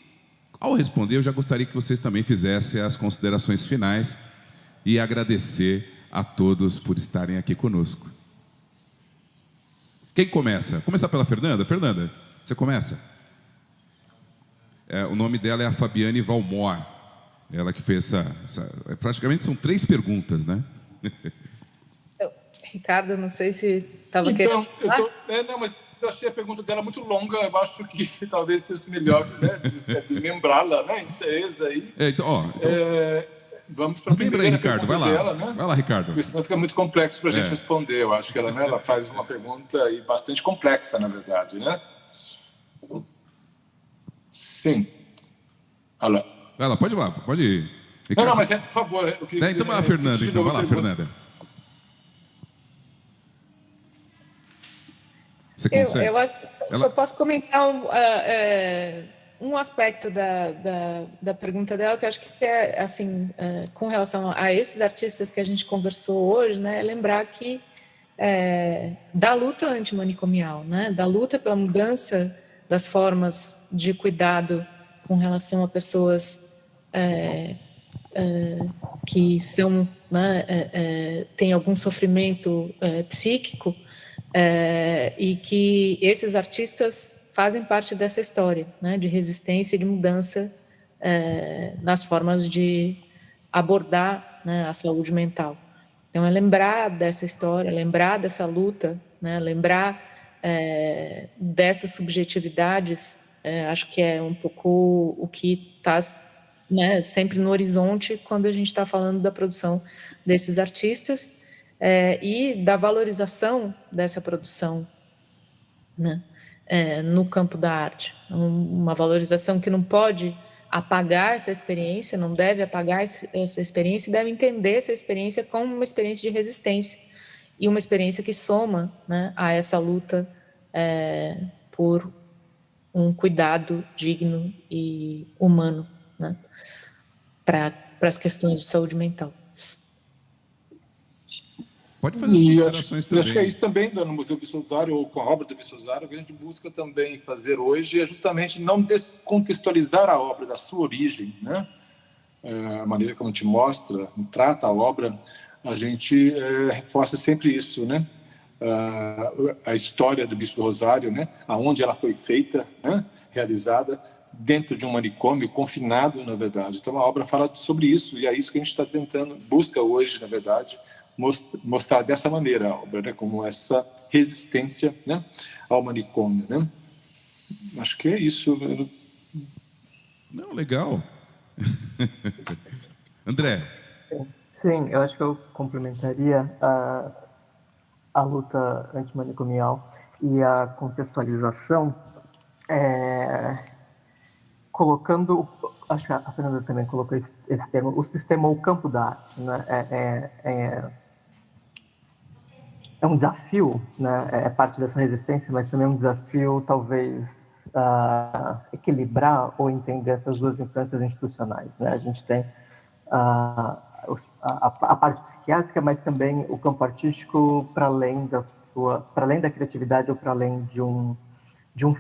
ao responder, eu já gostaria que vocês também fizessem as considerações finais e agradecer a todos por estarem aqui conosco. Quem começa? Começar pela Fernanda. Fernanda, você começa? O nome dela é a Fabiane Valmor. Ela que fez praticamente são 3 perguntas, né? Ricardo, não sei se estava então, querendo... não, mas eu achei a pergunta dela muito longa. Eu acho que talvez seja melhor, né, desmembrá-la, né, em 3 aí. Vamos para a primeira aí, Ricardo, vai lá. Dela, né? Vai lá, Ricardo. Porque senão fica muito complexo para a gente responder. Eu acho que ela faz uma pergunta aí bastante complexa, na verdade, né? Sim. Olha. Vai lá, pode ir lá, pode ir. Ricardo, não, mas por favor. Eu queria, então vai lá, Fernanda. Então vai lá, Fernanda. Você consegue? Eu acho que só posso comentar um aspecto da pergunta dela, que eu acho que é, assim, com relação a esses artistas que a gente conversou hoje, né, lembrar que da luta antimanicomial, né, da luta pela mudança das formas de cuidado com relação a pessoas que são, né, têm algum sofrimento psíquico, e que esses artistas fazem parte dessa história, né, de resistência e de mudança nas formas de abordar, né, a saúde mental. Então, é lembrar dessa história, lembrar dessa luta, né, lembrar dessas subjetividades, acho que é um pouco o que está, né, sempre no horizonte quando a gente está falando da produção desses artistas e da valorização dessa produção, né, no campo da arte. Uma valorização que não pode apagar essa experiência, não deve apagar essa experiência, e deve entender essa experiência como uma experiência de resistência e uma experiência que soma, né, a essa luta por um cuidado digno e humano, né, para as questões de saúde mental. Pode fazer as considerações também. Acho que é isso também no Museu Bispo do Rosário, ou com a obra do Bispo do Rosário, que a gente busca também fazer hoje é justamente não descontextualizar a obra da sua origem, né? A maneira como a gente mostra, trata a obra, a gente reforça sempre isso, né? A história do Bispo do Rosário, né? Aonde ela foi feita, né? Realizada dentro de um manicômio, confinado, na verdade. Então, a obra fala sobre isso, e é isso que a gente está tentando, busca hoje, na verdade, mostrar dessa maneira a obra, né? Como essa resistência, né? Ao manicômio, né? Acho que é isso. Não, legal. André. Sim, eu acho que eu complementaria a luta antimanicomial e a contextualização, colocando, acho que a Fernanda também colocou esse termo, o sistema ou o campo da arte, né? É um desafio, né? É parte dessa resistência, mas também é um desafio, talvez, equilibrar ou entender essas duas instâncias institucionais, né? A gente tem a parte psiquiátrica, mas também o campo artístico para além da criatividade ou para além de um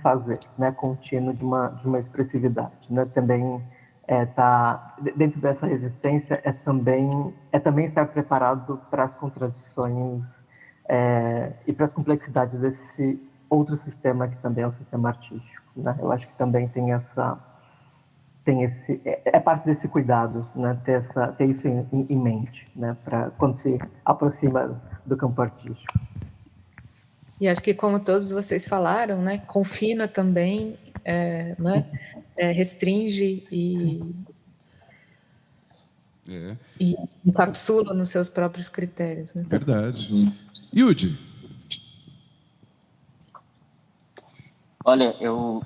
fazer, né, contínuo, de uma expressividade, né? Também tá dentro dessa resistência é também estar preparado para as contradições e para as complexidades desse outro sistema que também é o sistema artístico, né? Eu acho que também tem esse parte desse cuidado, né? Ter isso em mente, né? Para quando se aproxima do campo artístico. E acho que, como todos vocês falaram, né, confina também, né, restringe e encapsula nos seus próprios critérios. Né? Verdade. Yudi? Olha, eu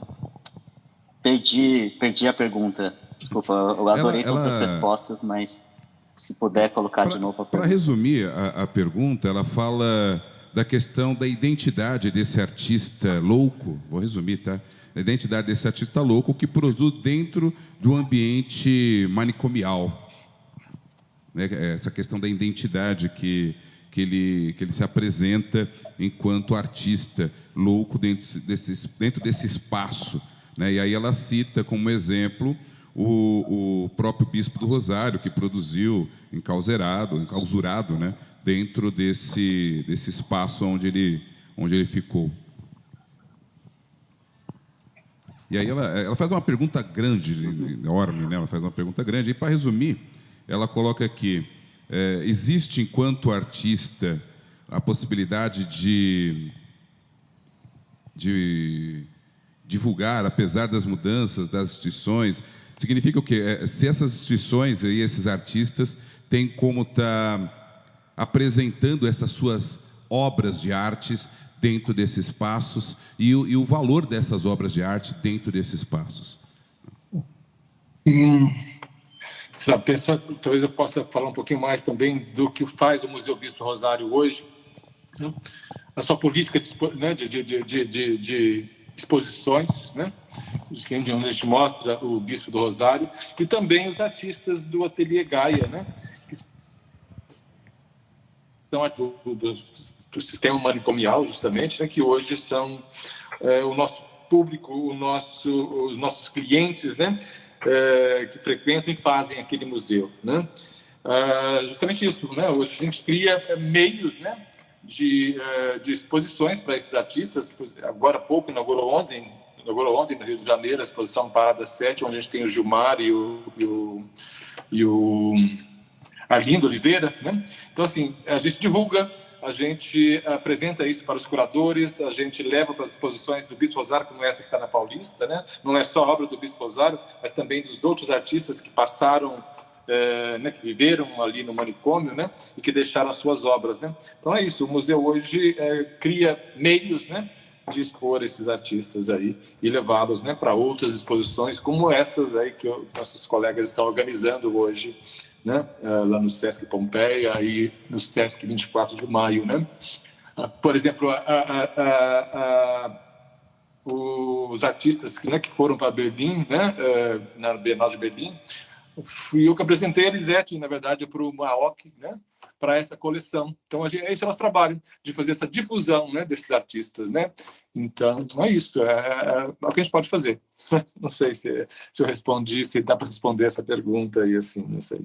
perdi a pergunta. Desculpa, eu adorei todas as respostas, mas se puder colocar de novo a pergunta. Para resumir a pergunta, ela fala da questão da identidade desse artista louco, vou resumir, tá? A identidade desse artista louco que produz dentro de um ambiente manicomial. Né? Essa questão da identidade que ele se apresenta enquanto artista louco dentro desse espaço. Né? E aí ela cita como exemplo o próprio Bispo do Rosário, que produziu enclausurado, né? Dentro desse espaço onde ele ficou. E aí ela faz uma pergunta grande, enorme, né? Ela faz uma pergunta grande. E, para resumir, ela coloca aqui, existe, enquanto artista, a possibilidade de divulgar, apesar das mudanças das instituições. Significa o quê? Se essas instituições e esses artistas têm como estar apresentando essas suas obras de artes dentro desses espaços e o valor dessas obras de arte dentro desses espaços. Talvez eu possa falar um pouquinho mais também do que faz o Museu Bispo Rosário hoje, né? A sua política de exposições, né? Onde a gente mostra o Bispo do Rosário e também os artistas do Ateliê Gaia, né? Do sistema manicomial, justamente, né, que hoje são o nosso público, os nossos clientes, né, que frequentam e fazem aquele museu, né? Justamente isso, né? Hoje a gente cria meios, né, de exposições para esses artistas. Agora há pouco inaugurou ontem no Rio de Janeiro a exposição Parada 7, onde a gente tem o Gilmar e o Arlindo Oliveira, né? Então, assim, a gente divulga, a gente apresenta isso para os curadores, a gente leva para as exposições do Bispo Rosário, como essa que está na Paulista, né? Não é só a obra do Bispo Rosário, mas também dos outros artistas que passaram, né, que viveram ali no manicômio, né, e que deixaram as suas obras, né? Então é isso, o museu hoje cria meios, né, de expor esses artistas aí e levá-los, né, para outras exposições como essas aí que nossos colegas estão organizando hoje, né, lá no Sesc Pompeia e no Sesc 24 de Maio, né? Por exemplo, os artistas, né, que foram para Berlim, né, na Bienal de Berlim, fui eu que apresentei a Elisete, na verdade, para o Maok, né, para essa coleção. Então, esse é o nosso trabalho, de fazer essa difusão, né, desses artistas, né? Então, é isso, é o que a gente pode fazer. Não sei se eu respondi, se dá para responder essa pergunta aí, assim, não sei.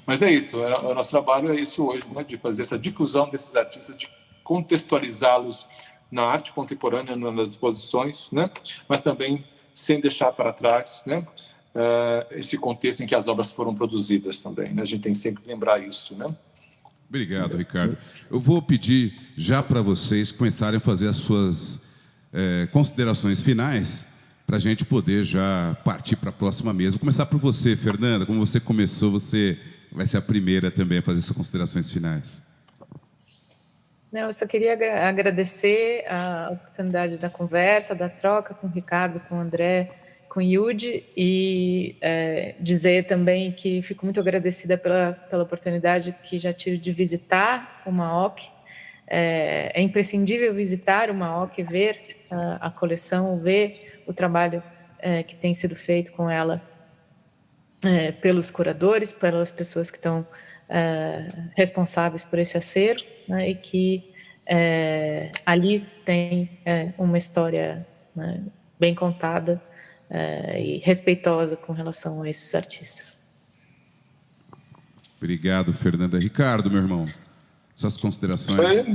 Mas é isso, o nosso trabalho é isso hoje, né, de fazer essa difusão desses artistas, de contextualizá-los na arte contemporânea, nas exposições, né? Mas também sem deixar para trás, né, esse contexto em que as obras foram produzidas também, né? A gente tem que sempre lembrar isso, né? Obrigado, Ricardo. Eu vou pedir já para vocês começarem a fazer as suas considerações finais, para a gente poder já partir para a próxima mesa. Vou começar por você, Fernanda. Como você começou, você vai ser a primeira também a fazer suas considerações finais. Não, eu só queria agradecer a oportunidade da conversa, da troca com o Ricardo, com o André, com o Yudi, e dizer também que fico muito agradecida pela oportunidade que já tive de visitar o Maok. É imprescindível visitar o Maok, ver a coleção, ver o trabalho que tem sido feito com ela pelos curadores, pelas pessoas que estão responsáveis por esse acervo, né, e que ali tem uma história, né, bem contada e respeitosa com relação a esses artistas. Obrigado, Fernanda. Ricardo, meu irmão, suas considerações.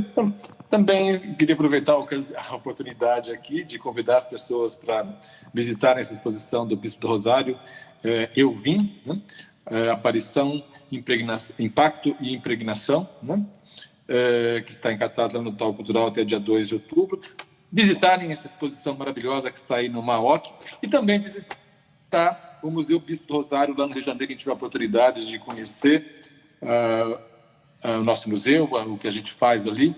Também queria aproveitar a oportunidade aqui de convidar as pessoas para visitarem essa exposição do Bispo do Rosário. Eu vim, né? Aparição, Impacto e Impregnação, né? Que está encartada no Tal Cultural até dia 2 de outubro. Visitarem essa exposição maravilhosa que está aí no Maok e também visitar o Museu Bispo do Rosário lá no Rio de Janeiro, que a gente tiver a oportunidade de conhecer o nosso museu, o que a gente faz ali.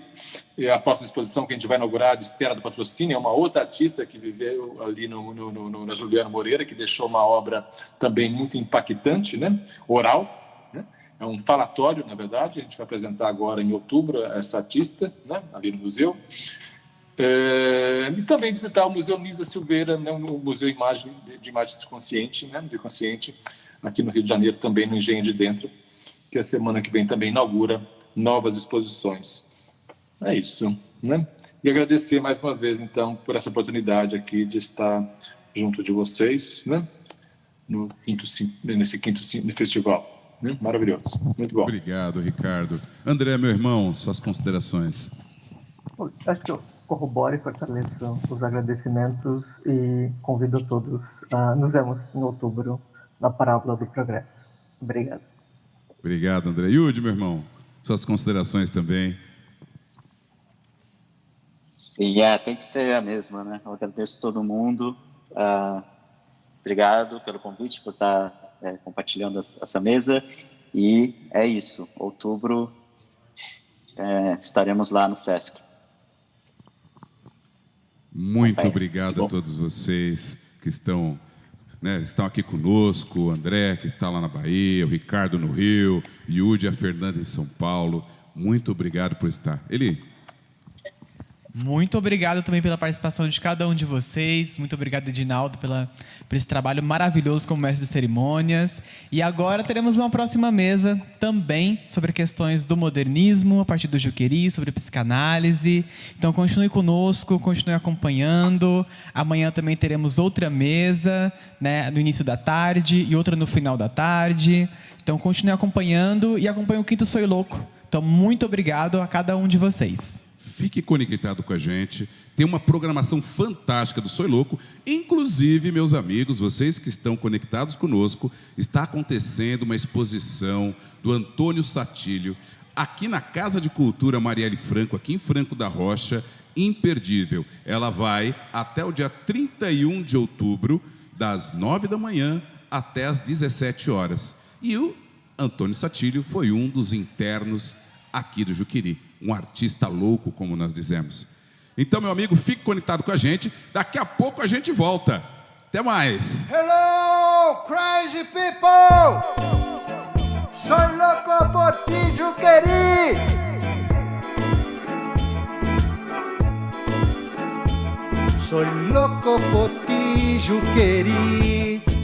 E a próxima exposição que a gente vai inaugurar, de Estela do Patrocínio, é uma outra artista que viveu ali na Juliana Moreira, que deixou uma obra também muito impactante, né? Oral, né? É um falatório, na verdade. A gente vai apresentar agora em outubro essa artista, né, ali no museu. E também visitar o Museu Nisa Silveira, né, o Museu de Imagens Consciente, né, de Consciente, aqui no Rio de Janeiro, também no Engenho de Dentro, que a semana que vem também inaugura novas exposições. É isso, né? E agradecer mais uma vez, então, por essa oportunidade aqui de estar junto de vocês, né, nesse quinto festival. Né? Maravilhoso, muito bom. Obrigado, Ricardo. André, meu irmão, suas considerações. Acho que eu corroboro e fortaleço os agradecimentos e convido todos a nos vemos em outubro na Parábola do Progresso. Obrigado. Obrigado, André. Yudi, meu irmão, suas considerações também. Sim, tem que ser a mesma, né? Eu agradeço todo mundo. Obrigado pelo convite, por estar compartilhando essa mesa. E é isso. Outubro estaremos lá no Sesc. Muito obrigado a todos vocês que estão aqui conosco, o André, que está lá na Bahia, o Ricardo no Rio, Yudi e a Fernanda em São Paulo. Muito obrigado por estar. Eli? Muito obrigado também pela participação de cada um de vocês. Muito obrigado, Edinaldo, por esse trabalho maravilhoso como mestre de cerimônias. E agora teremos uma próxima mesa também sobre questões do modernismo, a partir do Juqueri, sobre psicanálise. Então continue conosco, continue acompanhando. Amanhã também teremos outra mesa, né, no início da tarde e outra no final da tarde. Então continue acompanhando e acompanhe o Quinto Sonho Louco. Então muito obrigado a cada um de vocês. Fique conectado com a gente. Tem uma programação fantástica do Sonho Louco. Inclusive, meus amigos, vocês que estão conectados conosco, está acontecendo uma exposição do Antônio Satílio aqui na Casa de Cultura Marielle Franco, aqui em Franco da Rocha, imperdível. Ela vai até o dia 31 de outubro, das 9 da manhã até as 17 horas. E o Antônio Satílio foi um dos internos aqui do Juqueri. Um artista louco, como nós dizemos. Então, meu amigo, fique conectado com a gente. Daqui a pouco a gente volta. Até mais. Hello, crazy people! Soy loco por ti, Juqueri! Soy loco por ti, Juqueri!